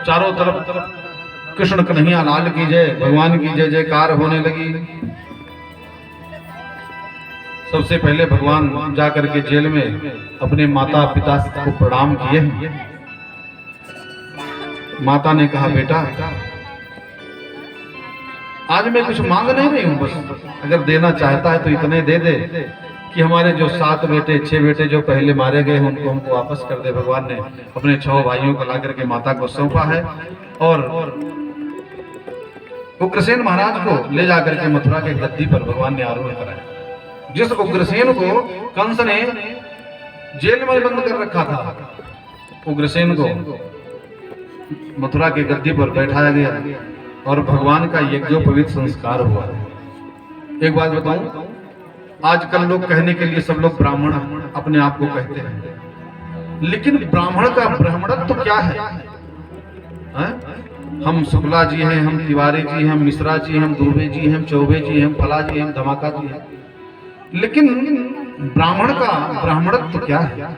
चारों तरफ कृष्ण कन्हैया लाल की जय, भगवान की जय जयकार होने लगी। सबसे पहले भगवान जाकर के जेल में अपने माता पिता को प्रणाम किए। माता ने कहा, बेटा आज मैं कुछ मांग नहीं रही हूं, बस अगर देना चाहता है तो इतने दे दे कि हमारे जो 7 बेटे 6 बेटे जो पहले मारे गए उनको हमको वापस कर दे। भगवान ने अपने 6 भाइयों को ला करके माता को सौंपा है और उग्रसेन महाराज को ले जाकर के मथुरा के गद्दी पर भगवान ने आरूढ़ कराया। जिस उग्रसेन को कंस ने जेल में बंद कर रखा था, उग्रसेन को मथुरा के गद्दी पर बैठाया गया और भगवान का यज्ञोपवीत संस्कार हुआ। एक बात बताऊं, आजकल लोग कहने के लिए सब लोग ब्राह्मण अपने आप को कहते हैं, लेकिन ब्राह्मण का ब्राह्मणत्व तो क्या है? हम शुक्ला जी हैं, हम तिवारी जी हैं, हम मिश्रा जी हैं, हम दुर्वे जी हैं, हम चौबे जी हैं, हम फला जी हैं, हम धमाका जी हैं, लेकिन ब्राह्मण का ब्राह्मणत्व तो क्या है?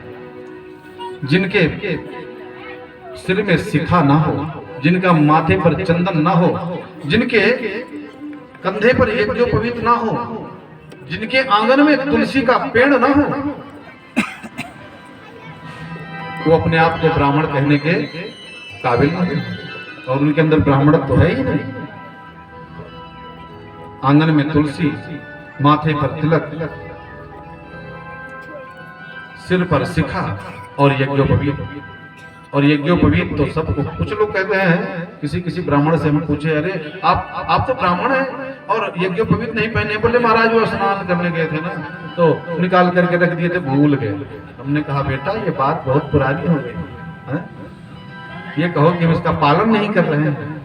जिनके सिर में शिखा ना हो, जिनका माथे पर चंदन ना हो, जिनके कंधे पर यज्ञोपवीत ना हो, जिनके आंगन में तुलसी का पेड़ ना हो, वो अपने आप को ब्राह्मण कहने के काबिल नहीं और उनके अंदर ब्राह्मणत्व तो है ही नहीं। आंगन में तुलसी, माथे पर तिलक, सिर पर शिखा और यज्ञोपवीत। और यज्ञोपवीत तो सबको, कुछ लोग कहते हैं, किसी ब्राह्मण से हम पूछे, अरे आप तो ब्राह्मण हैं और यज्ञोपवीत नहीं पहने। बोले महाराज वो स्नान करने गए थे ना तो निकाल करके रख दिए थे, भूल गए। हमने कहा बेटा ये बात बहुत पुरानी हो गई, ये कहो कि हम इसका पालन नहीं कर रहे हैं।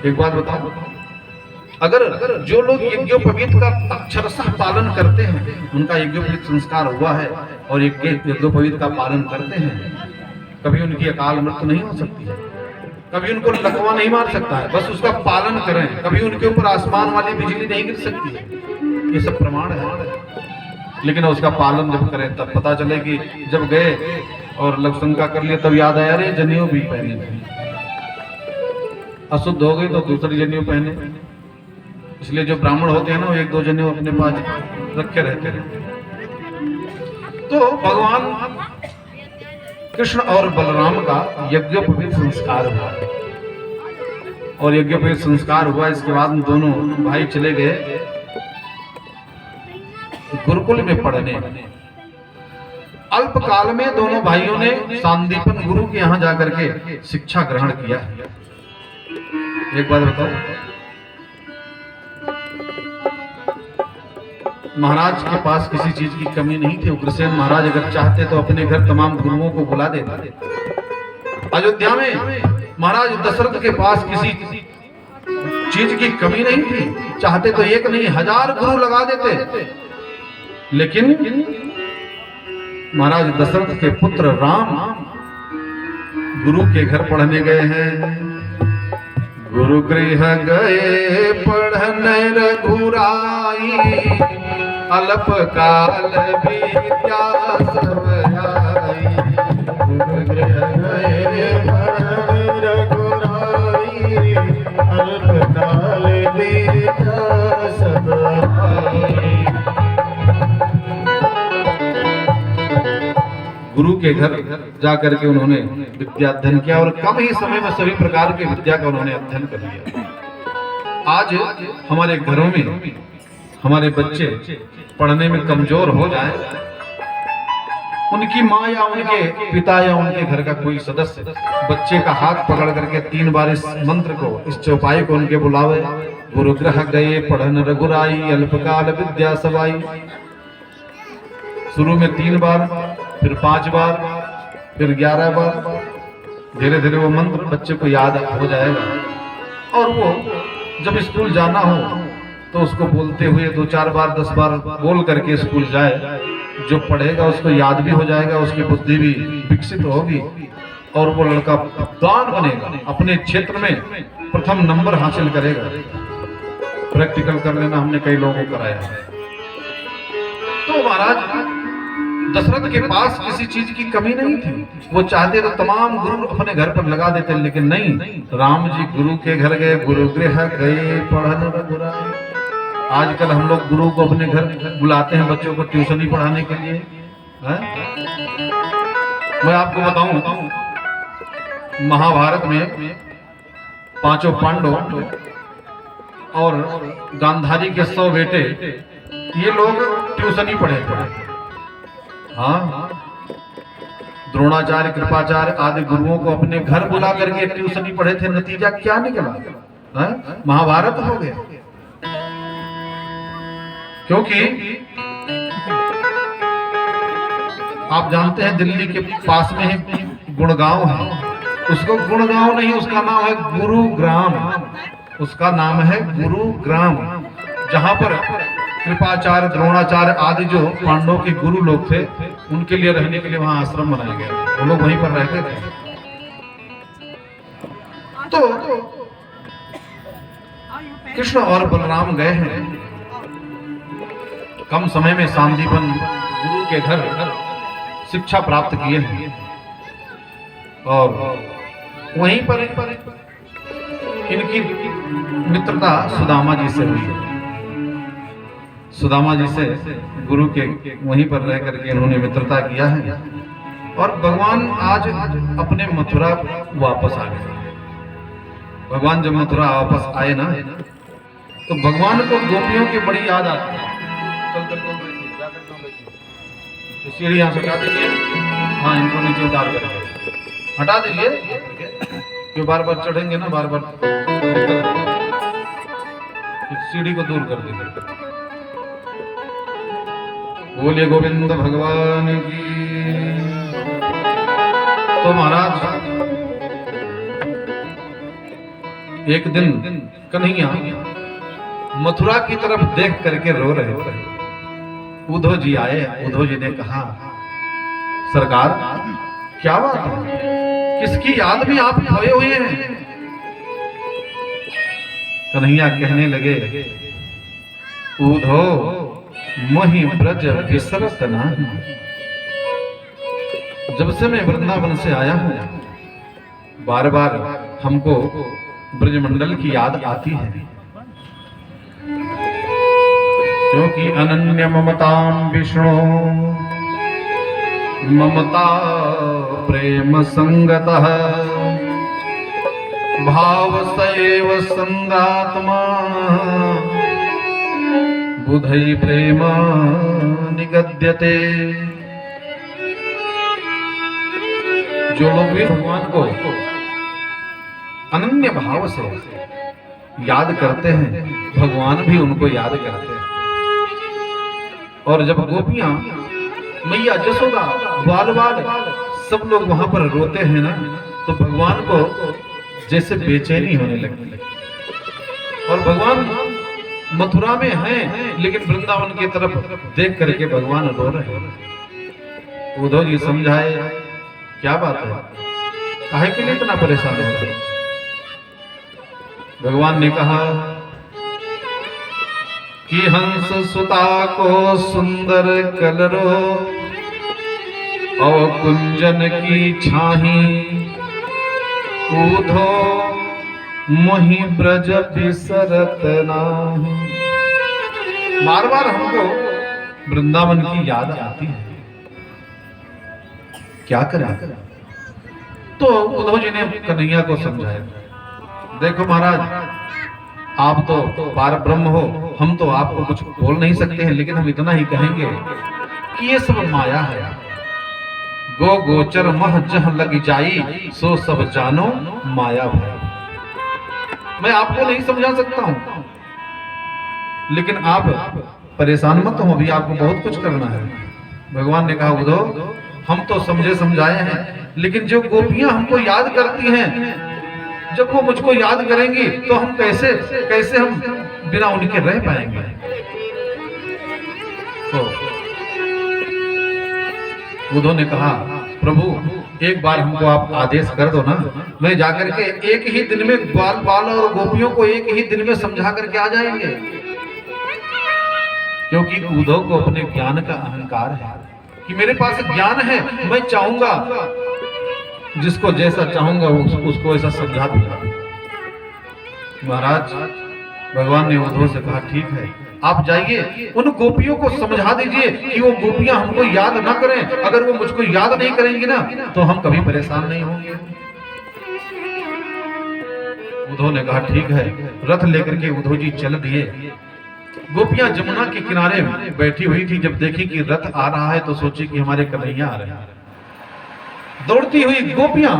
एक बात बताओ, अगर जो लोग यज्ञोपवीत का अक्षरशः पालन करते हैं, उनका यज्ञोपवीत संस्कार हुआ है और यज्ञोपवीत का पालन करते हैं, कभी उनकी अकाल मृत्यु नहीं हो सकती है, कभी उनको लकवा नहीं मार सकता है, बस उसका पालन करें। कभी उनके ऊपर आसमान वाली बिजली नहीं गिर सकती है, ये सब प्रमाण है। लेकिन उसका पालन जब करें तब पता चले कि जब गए और लघुशंका कर लिया तब याद आया, अरे जनेऊ भी पहने थे, अशुद्ध हो गई तो दूसरी जनेऊ पहने। इसलिए जो ब्राह्मण होते हैं ना, वो 1-2 जनेऊ अपने पास रखे रहते हैं। तो भगवान कृष्ण और बलराम का यज्ञोपवीत संस्कार हुआ और यज्ञोपवीत संस्कार हुआ। इसके बाद दोनों भाई चले गए गुरुकुल में पढ़ने। अल्पकाल में दोनों भाइयों ने सांदीपन गुरु के यहाँ जाकर के शिक्षा ग्रहण किया। एक बात बताओ, महाराज के पास किसी चीज की कमी नहीं थी। उग्रसेन महाराज अगर चाहते तो अपने घर तमाम गुरुओं को बुला देते। अयोध्या में महाराज दशरथ के पास किसी चीज की कमी नहीं थी, चाहते तो 1 नहीं 1000 गुरु लगा देते। लेकिन महाराज दशरथ के पुत्र राम गुरु के घर पढ़ने गए हैं। गुरु गृह गए पढ़ने रघुराई, अल्प काल बीत्या सब आई। गुरु गृह गए पढ़ने रघुराई, अल्प काल बीत्या सब आई। के घर जा करके उन्होंने विद्या अध्ययन किया और कम ही समय में सभी प्रकार की विद्या का उन्होंने अध्ययन कर लिया। आज हमारे घरों में हमारे बच्चे पढ़ने में कमजोर हो जाएं, उनकी माँ या उनके पिता या उनके घर का कोई सदस्य बच्चे का हाथ पकड़ करके 3 बार इस मंत्र को, इस चौपाई को उनके बुलावे, गुरुग्रह गए पढ़न रघुराई, अल्पकाल विद्या सवाई। शुरू में 3 बार, फिर 5 बार, फिर 11 बार, धीरे धीरे वो मंत्र बच्चे को याद हो जाएगा और वो जब स्कूल जाना हो तो उसको बोलते हुए 2-4 बार 10 बार बोल करके स्कूल जाए। जो पढ़ेगा उसको याद भी हो जाएगा, उसकी बुद्धि भी विकसित होगी और वो लड़का विद्वान बनेगा, अपने क्षेत्र में प्रथम नंबर हासिल करेगा। प्रैक्टिकल कर लेना हमने कई लोगों को कराया है। तो महाराज दशरथ के पास किसी चीज की कमी नहीं थी, वो चाहते तो तमाम गुरु अपने घर पर लगा देते, लेकिन नहीं, राम जी गुरु के घर गए, गुरुगृह गए पढ़न रघुराई। आजकल हम लोग गुरु को अपने घर बुलाते हैं बच्चों को ट्यूशन ही पढ़ाने के लिए है? मैं आपको बताऊं, महाभारत में 5 पांडव और गांधारी के 100 बेटे, ये लोग ट्यूशन ही पढ़े थे। हाँ, द्रोणाचार्य कृपाचार्य आदि गुरुओं को अपने घर बुला करके ट्यूशन ही पढ़े थे। नतीजा क्या निकला? महाभारत हो गया। क्योंकि आप जानते हैं दिल्ली के पास में ही गुड़गांव है, उसको गुड़गांव नहीं, उसका नाम है गुरुग्राम। उसका नाम है गुरुग्राम, जहां पर कृपाचार्य द्रोणाचार्य आदि जो पांडवों के गुरु लोग थे, उनके लिए रहने के लिए वहां आश्रम बनाया गया। वो लोग वहीं पर रहते थे। तो कृष्ण और बलराम गए हैं, कम समय में सांदीपन गुरु के घर शिक्षा प्राप्त किए हैं और वहीं पर इनकी मित्रता सुदामा जी से हुई। सुदामा जी से गुरु के वहीं पर रह करके इन्होंने मित्रता किया है और भगवान आज अपने मथुरा वापस आ गए। भगवान जब मथुरा वापस आए ना, तो भगवान को गोपियों की बड़ी याद आती है। सीढ़ी यहाँ से हटा दीजिए, हाँ इनको नीचे उतार करके हटा दीजिए, जो बार बार चढ़ेंगे ना, बार बार सीढ़ी को दूर कर देंगे। बोलिए गोविंद भगवान की। तो महाराज एक दिन कन्हैया मथुरा की तरफ देख करके रो रहे थे। उद्धव जी आए, उद्धव जी ने कहा, सरकार क्या बात है, किसकी याद में आप खोए हुए हैं? कन्हैया कहने लगे, उद्धव मोहि ब्रज विसरत नाही। जब से मैं वृंदावन से आया हूं, बार बार हमको ब्रजमंडल की याद आती है, क्योंकि अनन्य ममतां विष्णु ममता प्रेम संगतः भाव सैव संगात्मा बुधै प्रेम निगद्यते। जो लोग भी भगवान को अनन्य भाव से याद करते हैं, भगवान भी उनको याद करते हैं। और जब गोपियां, मैया जसोदा, बाल बाल सब लोग वहां पर रोते हैं ना, तो भगवान को जैसे बेचैनी होने लगती है। और भगवान मथुरा में हैं, लेकिन वृंदावन की तरफ देख करके भगवान रो रहे हैं। उद्धव जी समझाए, क्या बात है, काहे के लिए इतना परेशान हो रहे? भगवान ने कहा कि हंस सुता को सुंदर कलरो और कुंजन की छाही, उद्धो मोहि ब्रज बिसरत नाही। बार बार हमको वृंदावन की याद आती है, क्या करें? तो उद्धव जी ने कन्हैया को समझाया, देखो महाराज, आप तो पार ब्रह्म हो, हम तो आपको कुछ बोल नहीं सकते हैं, लेकिन हम इतना ही कहेंगे कि ये सब माया है। गो गोचर मह जह लग जाई, सो सब जानो माया भय। मैं आपको नहीं समझा सकता हूं, लेकिन आप परेशान मत हो, अभी आपको बहुत कुछ करना है। भगवान ने कहा, उद्धव, हम तो समझे समझाए हैं, लेकिन जो गोपियां हमको याद करती हैं, जब वो मुझको याद करेंगी तो हम कैसे हम बिना उनके रह पाएंगे? तो उद्धव ने कहा, प्रभु एक बार हमको आप आदेश कर दो ना, मैं जाकर के एक ही दिन में बाल बाल और गोपियों को एक ही दिन में समझा करके आ जाएंगे। क्योंकि उद्धव को अपने ज्ञान का अहंकार है कि मेरे पास ज्ञान है, मैं चाहूंगा जिसको जैसा चाहूंगा उसको ऐसा समझा दूंगा। महाराज, भगवान ने उद्धव से कहा, ठीक है, आप जाइए उन गोपियों को समझा दीजिए कि वो गोपियां हमको याद ना करें। अगर वो मुझको याद नहीं करेंगी ना, तो हम कभी परेशान नहीं होंगे। उद्धव ने कहा, ठीक है। रथ लेकर के उद्धव जी चल दिए। गोपियां जमुना के किनारे बैठी हुई थी। जब देखी कि रथ आ रहा है तो सोची कि हमारे कन्हैया आ रहे हैं। दौड़ती हुई गोपियां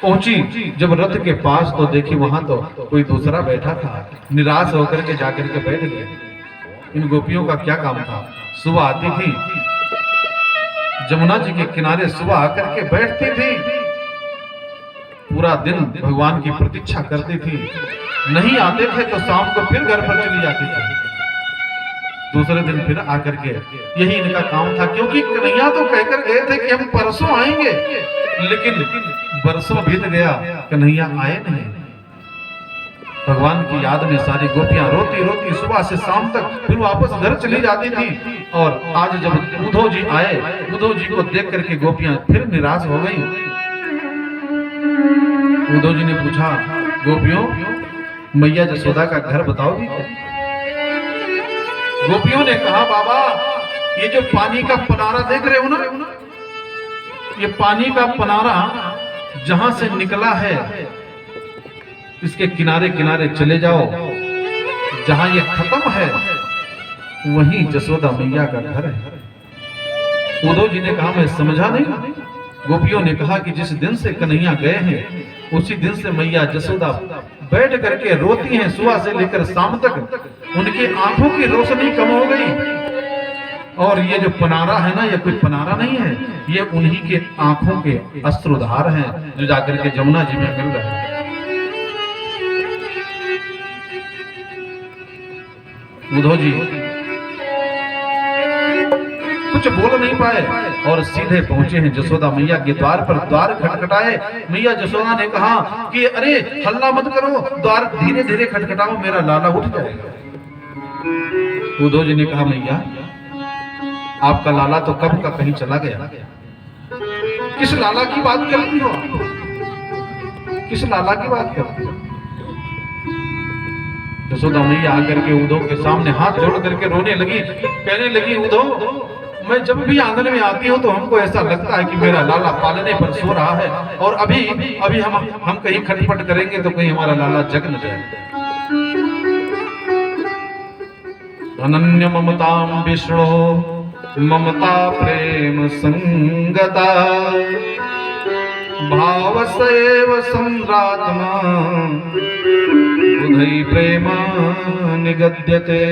पहुंची जब रथ के पास, तो देखी वहां तो कोई दूसरा बैठा था। निराश होकर के जाकर के बैठ गए। इन गोपियों का क्या काम था? सुबह आती थी जमुना जी के किनारे, सुबह आकर के बैठती थी, पूरा दिन भगवान की प्रतीक्षा करती थी। नहीं आते थे तो शाम को फिर घर पर चली जाती थी। दूसरे दिन फिर आकर के यही इनका काम था, क्योंकि कन्हैया तो कहकर गए थे कि हम परसों आएंगे, लेकिन बरसों बीत गया, कन्हैया आए नहीं। भगवान की याद में सारी गोपियां रोती रोती सुबह से शाम तक फिर वापस घर चली जाती थी। और आज जब उद्धव जी आए, उद्धव जी को देख करके गोपियां फिर निराश हो गई। उद्धव जी ने पूछा, गोपियों, मैया जसोदा का घर बताओगी क्या? गोपियों ने कहा, बाबा, ये जो पानी का पनारा देख रहे हो ना, ये पानी का पनारा जहां से निकला है, इसके किनारे किनारे चले जाओ, जहां ये खत्म है वहीं जसोदा मैया का घर है। उद्धव जी ने कहा, मैं समझा नहीं। गोपियों ने कहा कि जिस दिन से कन्हैया गए हैं, उसी दिन से मैया जसोदा बैठ करके रोती हैं, सुबह से लेकर शाम तक। उनकी आंखों की रोशनी कम हो गई। और ये जो पनारा है ना, ये कोई पनारा नहीं है, ये उन्हीं के आंखों के अश्रुधार हैं जो जाकर के जमुना जी में मिल रहे हैं। उद्धव जी कुछ बोल नहीं पाए और सीधे पहुंचे हैं जसोदा मैया के द्वार पर। द्वार खटखटाए। मैया जसोदा ने कहा कि अरे हल्ला मत करो, द्वार धीरे धीरे खटखटाओ, मेरा लाला उठ जाएगा। उद्धव जी ने कहा, मैया, आपका लाला तो कब का कहीं चला गया। किस लाला की बात करती हो? किस लाला की बात करती हो? जसोदा मैया आकर के उद्धव के सामने हाथ जोड़ करके रोने लगी। कहने लगी, उद्धव, मैं जब भी आंगन में आती हूँ तो हमको ऐसा लगता है कि मेरा लाला पालने पर सो रहा है, और अभी हम कहीं खटपट करेंगे तो कहीं हमारा लाला जग न जाए। अनन्य ममतां विष्णो ममता प्रेम संगता, भाव सेव संरात्मा उधई प्रेम निगद्यते।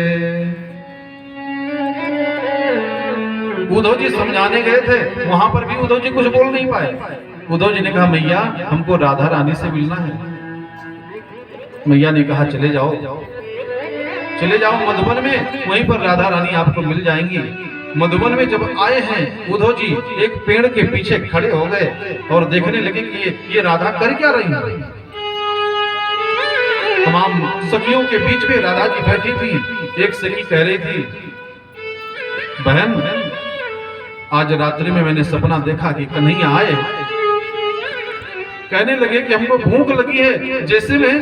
उद्धव जी समझाने गए थे, वहां पर भी उद्धव जी कुछ बोल नहीं पाए। उद्धव जी ने कहा, मैया, हमको राधा रानी से मिलना है। मैया ने कहा, चले जाओ मधुबन में, वहीं पर राधा रानी आपको मिल जाएंगी। मधुबन में जब आए हैं, उद्धव जी एक पेड़ के पीछे खड़े हो गए और देखने लगे कि ये राधा कर क्या रही है। तमाम सखियों के बीच में राधा जी बैठी थी। एक सखी कह रही थी, बहन, आज रात्रि में मैंने सपना देखा कि कन्हैया आए। कहने लगे कि हमको भूख लगी है, जैसे में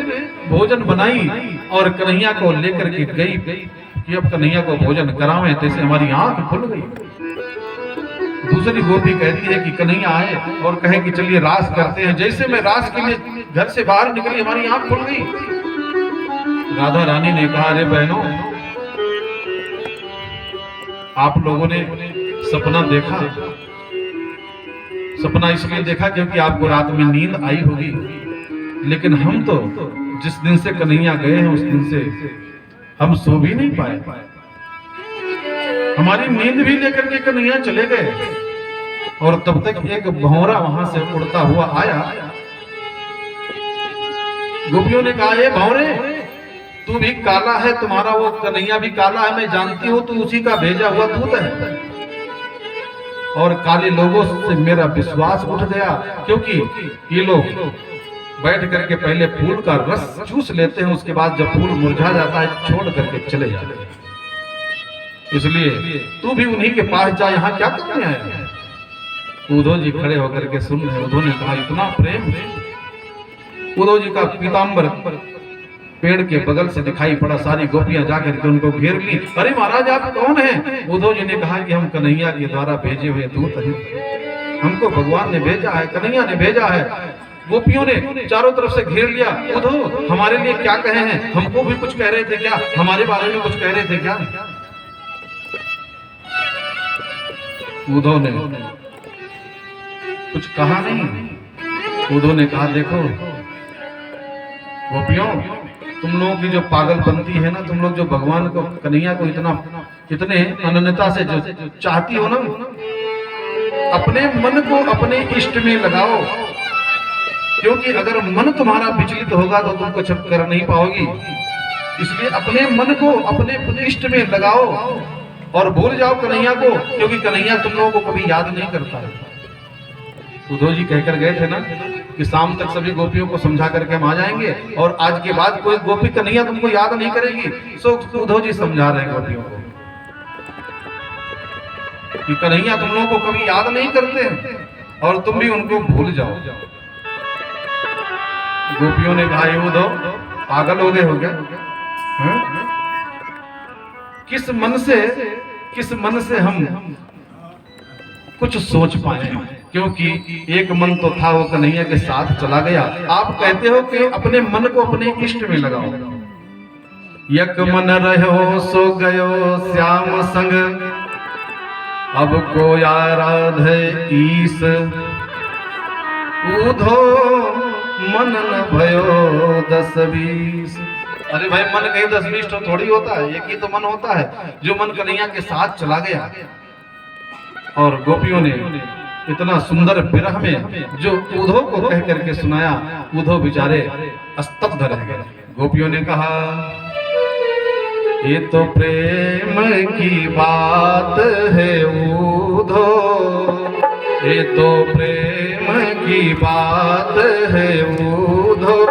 भोजन बनाई और कन्हैया को लेकर के गई कि अब कन्हैया को भोजन करावें, तैसे हमारी आंख खुल गई। दूसरी गोपी कहती है कि कन्हैया आए और कहे कि चलिए रास करते हैं। जैसे मैं रास के लिए घर से बाहर निकली, हमारी आंख खुल गई। राधा रानी ने कहा, अरे बहनों, आप लोगों ने सपना देखा। सपना इसलिए देखा क्योंकि आपको रात में नींद आई होगी, लेकिन हम तो जिस दिन से कन्हैया गए हैं उस दिन से हम सो भी नहीं पाए। हमारी नींद भी लेकर के कन्हैया चले गए और तब तक एक भंवरा वहां से उड़ता हुआ आया। गोपियों ने कहा, ये भंवरे, तू भी काला है, तुम्हारा वो कन्हैया भी काला है, मैं जानती हूं तू उसी का भेजा हुआ दूत है। और काले लोगों से मेरा विश्वास उठ गया, क्योंकि ये लोग बैठ करके पहले फूल का रस चूस लेते हैं, उसके बाद जब फूल मुरझा जाता है छोड़ करके चले जाते हैं। इसलिए तू भी उन्हीं के पास जा, यहाँ क्या करने आया है? उद्धव जी खड़े होकर के सुन रहे। उद्धव ने कहा, इतना प्रेम। उद्धव जी का पीताम्बर पेड़ के बगल से दिखाई पड़ा। सारी गोपियां जाकर के उनको घेर ली। अरे महाराज, आप कौन हैं? उद्धव जी ने कहा कि हम कन्हैया के द्वारा भेजे हुए दूत हैं, हमको भगवान ने भेजा है, कन्हैया ने भेजा है। गोपियों ने चारों तरफ से घेर लिया। उद्धव, हमारे लिए क्या कहे हैं? हमको भी कुछ कह रहे थे क्या? हमारे बारे में कुछ कह रहे थे क्या? उद्धव ने कुछ कहा नहीं। उद्धव ने कहा, देखो गोपियों, तुम लोगों की जो पागलपंती है ना, तुम लोग जो भगवान को, कन्हैया को इतने अनन्यता से जो चाहती हो ना, अपने मन को अपने इष्ट में लगाओ, क्योंकि अगर मन तुम्हारा विचलित होगा तो तुम कुछ कर नहीं पाओगी। इसलिए अपने मन को अपने इष्ट में लगाओ और भूल जाओ कन्हैया को, क्योंकि कन्हैया तुम लोगों को कभी याद नहीं करता। उद्धव जी कहकर गए थे ना कि शाम तक सभी गोपियों को समझा करके हम आ जाएंगे और आज के बाद कोई गोपी कन्हैया तुमको याद नहीं करेगी। सो उद्धव जी समझा रहे हैं गोपियों को कि कन्हैया तुम लोगों को कभी याद नहीं करते हैं और तुम भी उनको भूल जाओ। गोपियों ने कहा, उद्धव पागल हो गए किस मन से हम कुछ सोच पाए, क्योंकि एक मन तो था वो कन्हैया के साथ चला गया। आप कहते हो कि अपने मन को अपने इष्ट में लगाओ। यक मन रहो सो गयो श्याम संग, अब को आराधे ईस। उधो मन न भयो 10-20। अरे भाई, मन कहीं 10-20 तो थोड़ी होता है, एक ही तो मन होता है जो मन कन्हैया के साथ चला गया। और गोपियों ने इतना सुंदर विरह में जो उद्धव को कह करके सुनाया, उद्धव बेचारे स्तब्ध रह गए। गोपियों ने कहा, ये तो प्रेम की बात है उद्धव, ये तो प्रेम की बात है उद्धव,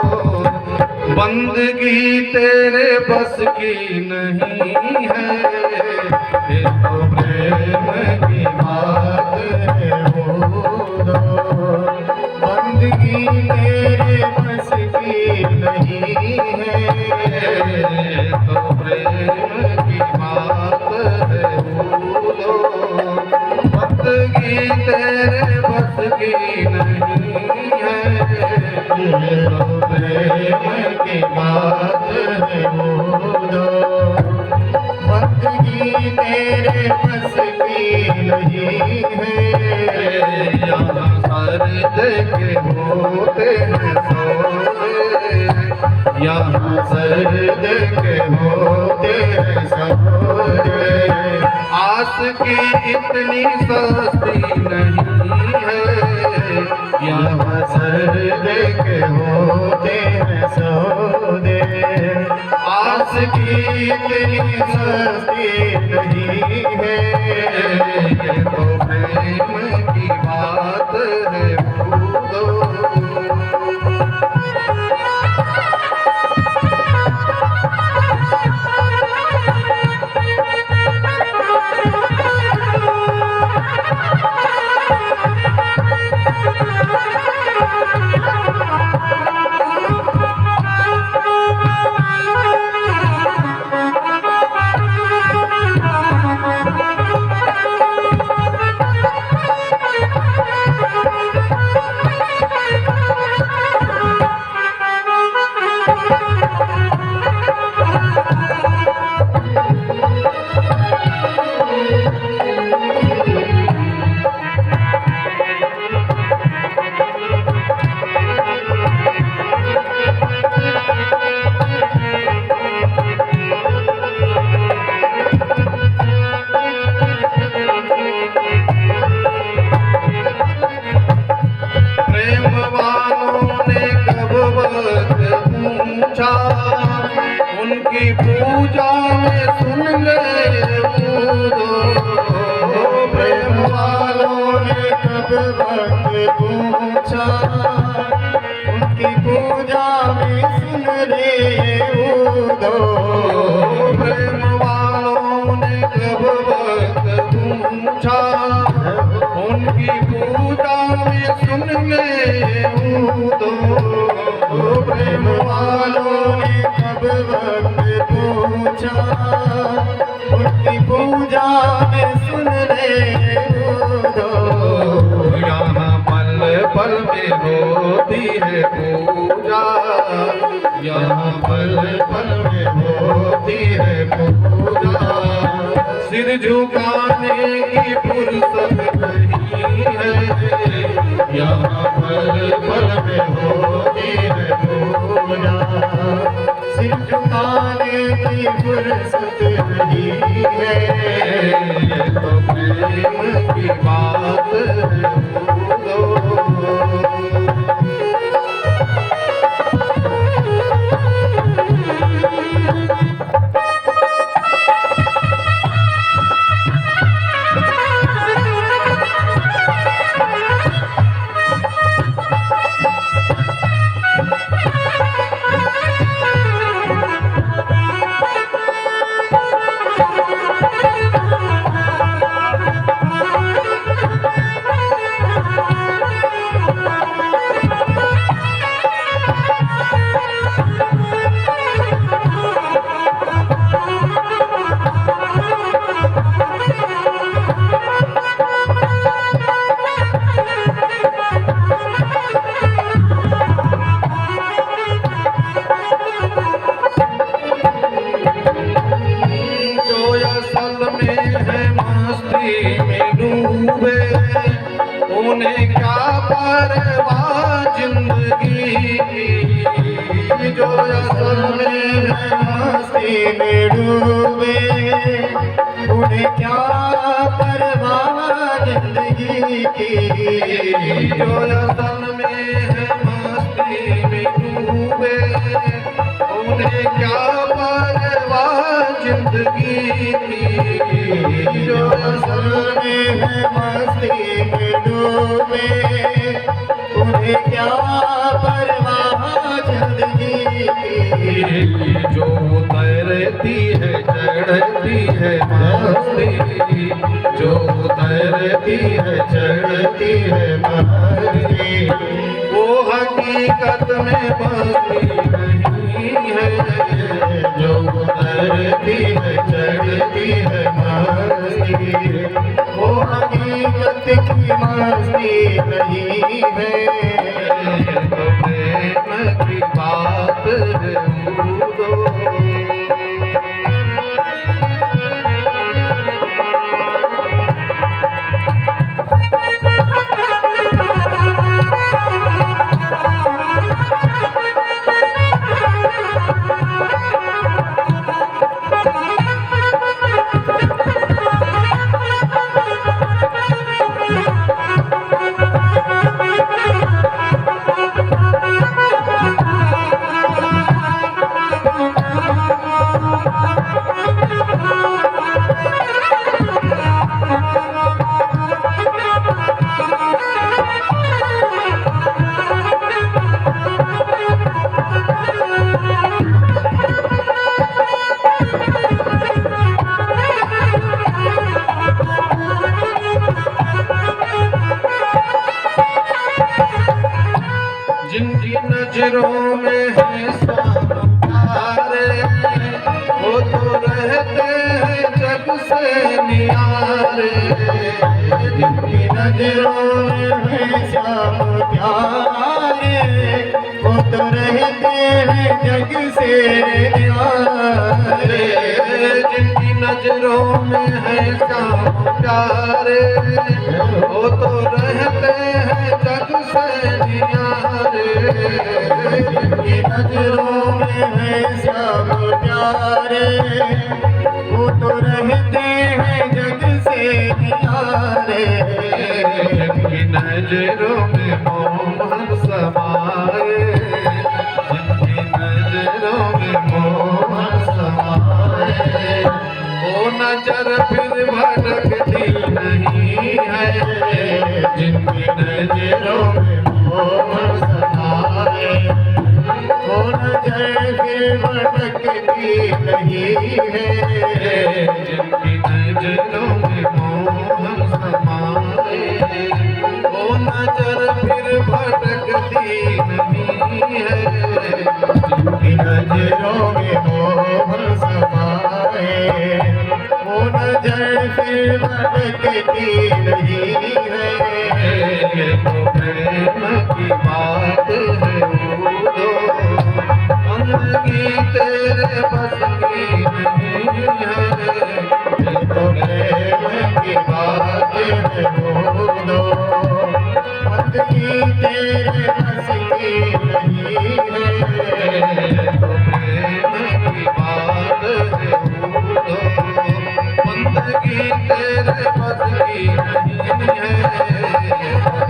बंदगी तेरे बस की नहीं है। ये तो प्रेम की बात है उद्धव, बंदगी तेरे बस की नहीं है। ये तो प्रेम की बात है उद्धव, बंदगी तेरे बस की नहीं है। ये तो प्रेम की बात है उद्धव, बंदगी तेरे बस की नहीं है। यहाँ सर्द के होते हैं सौदे, यहाँ सर्द के होते हैं सौदे, आस की इतनी सस्ती नहीं है। यहाँ सर्द के होते हैं सौदे, आस की इतनी सस्ती नहीं है। ये तो प्रेम की बात है उद्धव। पूछा, उनकी पूजा में सुन ले प्रेम वालों ने कब वक्त पूछा, उनकी पूजा में सुन ले दो। प्रेम वालों ने कब वक्त पूछा, उनकी पूजा में सुन ले दो। प्रेम वालों ने कब वक्त पूछा, उनकी पूजा में सुन ले दो। यहाँ पल पल में होती है पूजा, यहाँ पल पल में होती है पूजा। सिर झुकाने की फुर्सत नहीं है, यहाँ पल पल में होती है पूजा। सिर झुकाने की फुर्सत नहीं है, ये तो प्रेम की बात है। उन्हें क्या परवाह जिंदगी की, जो असल में मस्ती में डूबे। उन्हें क्या परवाह जिंदगी की, जो असल में है मस्ती में डूबे। उन्हें क्या परवाह जिंदगी की, जो असल में है मस्ती में डूबे। उन्हें क्या परवाह जिंदगी की, जो तैरती है चढ़ती है मस्ती, जो तैरती है चढ़ती है मस्ती, वो हकीकत में बसती नहीं है। जो तैरती है चढ़ती है मस्ती, वो हकीकत की मस्ती नहीं है। तो प्रेम की बात है। जिनकी नजरों में है सब प्यारे, वो तो रहते हैं जग से नियारे। जिनकी नजरों में है सब प्यारे, वो तो रहते हैं जग से न्यारे। जिनकी नजरों में है सब प्यारे, वो तो रहते हैं जग से नियारे। जिनकी नजरों में है सब प्यारे, वो तो रहते हैं जग से न्यारे। जिनकी नजरों में मोहन समाए, जिनकी नजरों नजर फिर भटकती नहीं है, जिनकी नजरों में मोह समाए, वो नजर फिर भटकती नहीं है, जिनकी नजरों में मोह समाए, वो नजर फिर भटकती नहीं है, जिनकी नजरों में मोह समाए, वो नजर फिर भटकती नहीं है। ये तो प्रेम की बात है वो, बंदगी तेरे बस की नहीं है, ये तो प्रेम की बात है बोलो, बंदगी तेरे बस की नहीं है। ये तो प्रेम की बात है वो, बंदगी तेरे बस की नहीं है,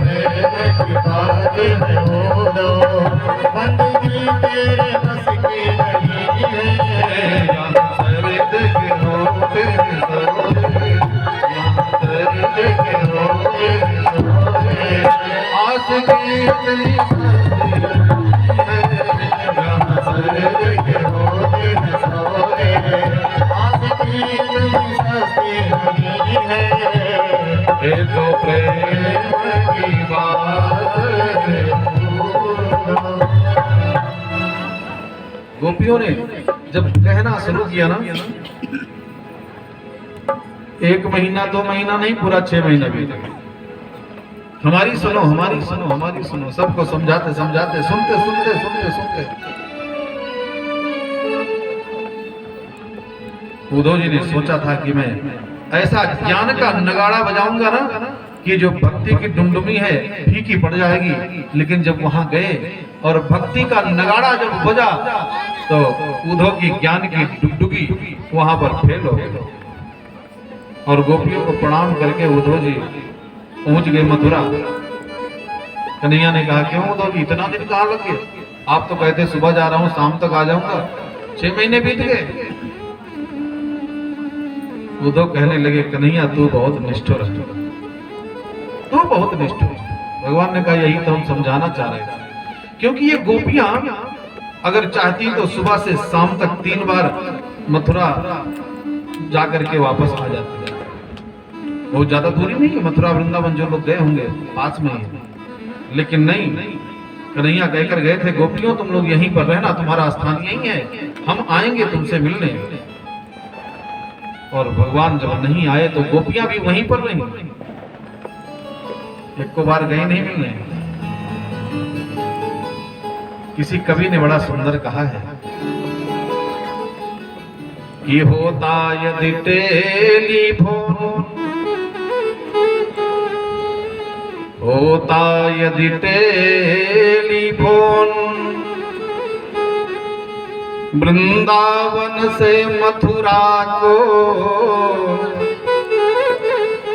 प्रेम की बात है बोलो, बंदगी तेरे बस की नहीं है। सरद के रोते सरोरे, सरद के रोते सरोरे, आस की इतनी है, सरद के होते न सोए, आस की इतनी सस्ती नहीं है। ये तो प्रेम की बात है। गोपियों ने जब कहना शुरू किया ना, 1 महीना 2 महीना नहीं, पूरा 6 महीना बीत गए। हमारी सुनो, हमारी सुनो, हमारी सुनो, सबको समझाते समझाते, सुनते सुनते सुनते सुनते उद्धव जी ने सोचा था कि मैं ऐसा ज्ञान का नगाड़ा बजाऊंगा ना कि जो भक्ति की डुमडुमी है फीकी पड़ जाएगी। लेकिन जब वहां गए और भक्ति का नगाड़ा जब बजा तो उद्धव की ज्ञान की डुगडुगी वहां पर फेल हो गई और गोपियों को प्रणाम करके उद्धव जी पहुंच गए मथुरा। कन्हैया ने कहा, क्यों उद्धव जी इतना दिन कहाँ लग गए? आप तो कहते सुबह जा रहा हूँ शाम तक आ जाऊंगा, 6 महीने बीत गए। उद्धव कहने लगे, कन्हैया तू बहुत निष्ठुर है, तू बहुत निष्ठुर है। भगवान ने कहा, यही तो हम समझाना चाह रहे थे, क्योंकि ये गोपियां अगर चाहती तो सुबह से शाम तक 3 बार मथुरा जाकर के वापस आ जाती है। बहुत ज्यादा दूरी नहीं है, मथुरा वृंदावन जो लोग गए होंगे पास में ही, लेकिन नहीं, कन्हैया कहकर गए थे, गोपियों तुम लोग यहीं पर रहना, तुम्हारा स्थान यहीं है, हम आएंगे तुमसे मिलने। और भगवान जब नहीं आए तो गोपियां भी वहीं पर रहीं, एक को बार गई नहीं मिलने। किसी कवि ने बड़ा सुंदर कहा है, ये होता यदि टेलीफोन, होता यदि टेलीफोन, वृंदावन से मथुरा को,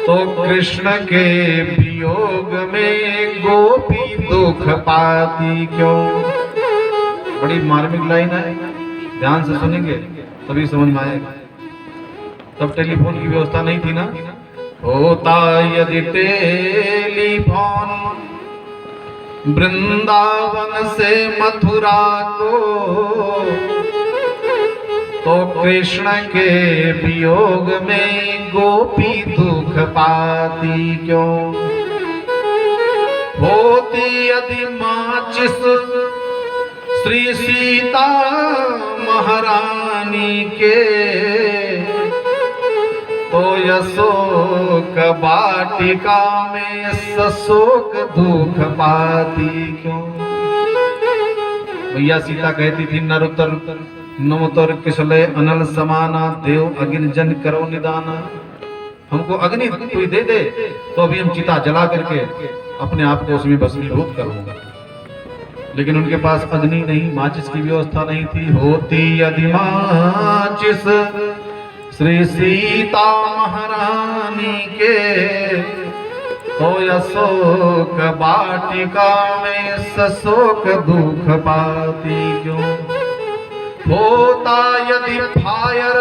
तो कृष्ण के वियोग में गोपी दुख पाती क्यों। बड़ी मार्मिक लाइन है, ध्यान से सुनेंगे तभी समझ में आएगा। तब टेलीफोन की व्यवस्था नहीं थी ना। होता यदि टेलीफोन, वृंदावन से मथुरा को, तो कृष्ण के वियोग में गोपी दुख पाती क्यों। होती यदि माचिस श्री सीता महारानी के, तो यशोक वाटिका में सशोक दुख पाती क्यों। भैया सीता कहती थी, नरुतर नमोतर किसले अनल समाना, देव अग्निजन करो निदाना। हमको अग्नि कोई दे दे तो अभी हम चिता जला करके अपने आप को उसमें भस्मीभूत करूंगा। लेकिन उनके पास अग्नि नहीं, माचिस की व्यवस्था नहीं थी। होती यदि माचिस श्री सीता महारानी के, तो यशोक वाटिका में सशोक दुख पाती क्यों। होता यदि फायर,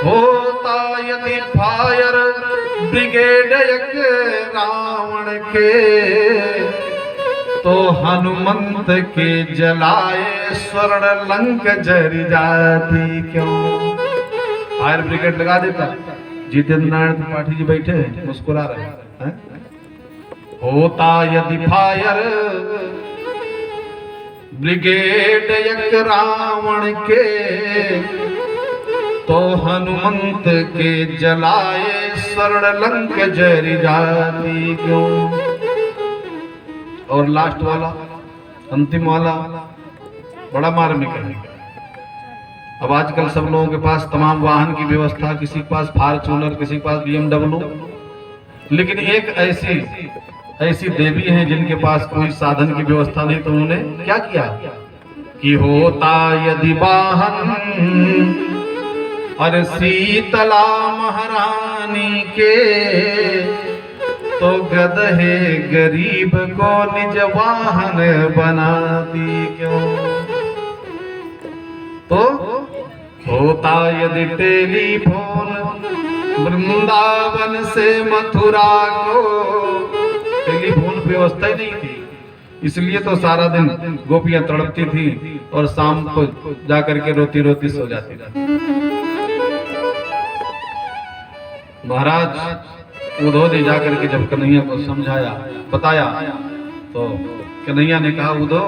होता ब्रिगेड एक रावण के तो हनुमंत के जलाए स्वर्ण लंक जर जाती क्यों। फायर ब्रिगेड लगा देता। जितेंद्र नारायण त्रिपाठी जी बैठे हैं, मुस्कुरा रहे हैं। होता यदि फायर ब्रिगेड एक रावण के तो हनुमंत के जलाए स्वर्ण लंक जरी जाती क्यों। और लास्ट वाला, अंतिम वाला बड़ा मार्मिक है। अब आजकल सब लोगों के पास तमाम वाहन की व्यवस्था, किसी के पास फॉर्च्यूनर, किसी के पास BMW, लेकिन एक ऐसी देवी हैं जिनके पास कोई साधन की व्यवस्था नहीं, तो उन्होंने क्या किया कि होता यदि वाहन अरे शीतला महारानी के तो गधे गरीब को निज वाहन बनाती क्यों। तो होता यदि टेलीफोन वृंदावन से मथुरा को, टेलीफोन व्यवस्था ही नहीं थी, इसलिए तो सारा दिन गोपियां तड़पती थी और शाम को जाकर के रोती रोती सो जाती थी। महाराज उद्धव ने जाकर के जब कन्हैया को समझाया, बताया, तो कन्हैया ने कहा उद्धव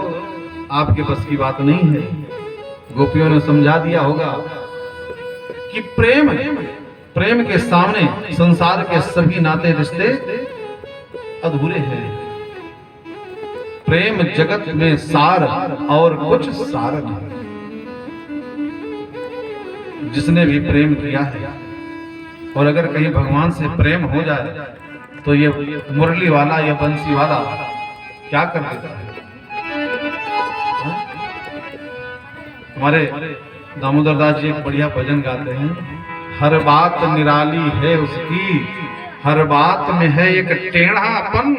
आपके बस की बात नहीं है। गोपियों ने समझा दिया होगा कि प्रेम के सामने संसार के सभी नाते रिश्ते अधूरे हैं। प्रेम जगत में सार और कुछ सार नहीं। जिसने भी प्रेम किया है और अगर कहीं भगवान से प्रेम हो जाए तो ये मुरली वाला या बंसी वाला क्या कर देता है। हमारे दामोदर दास जी एक बढ़िया भजन गाते हैं, हर बात निराली है उसकी, हर बात में है एक टेढ़ापन।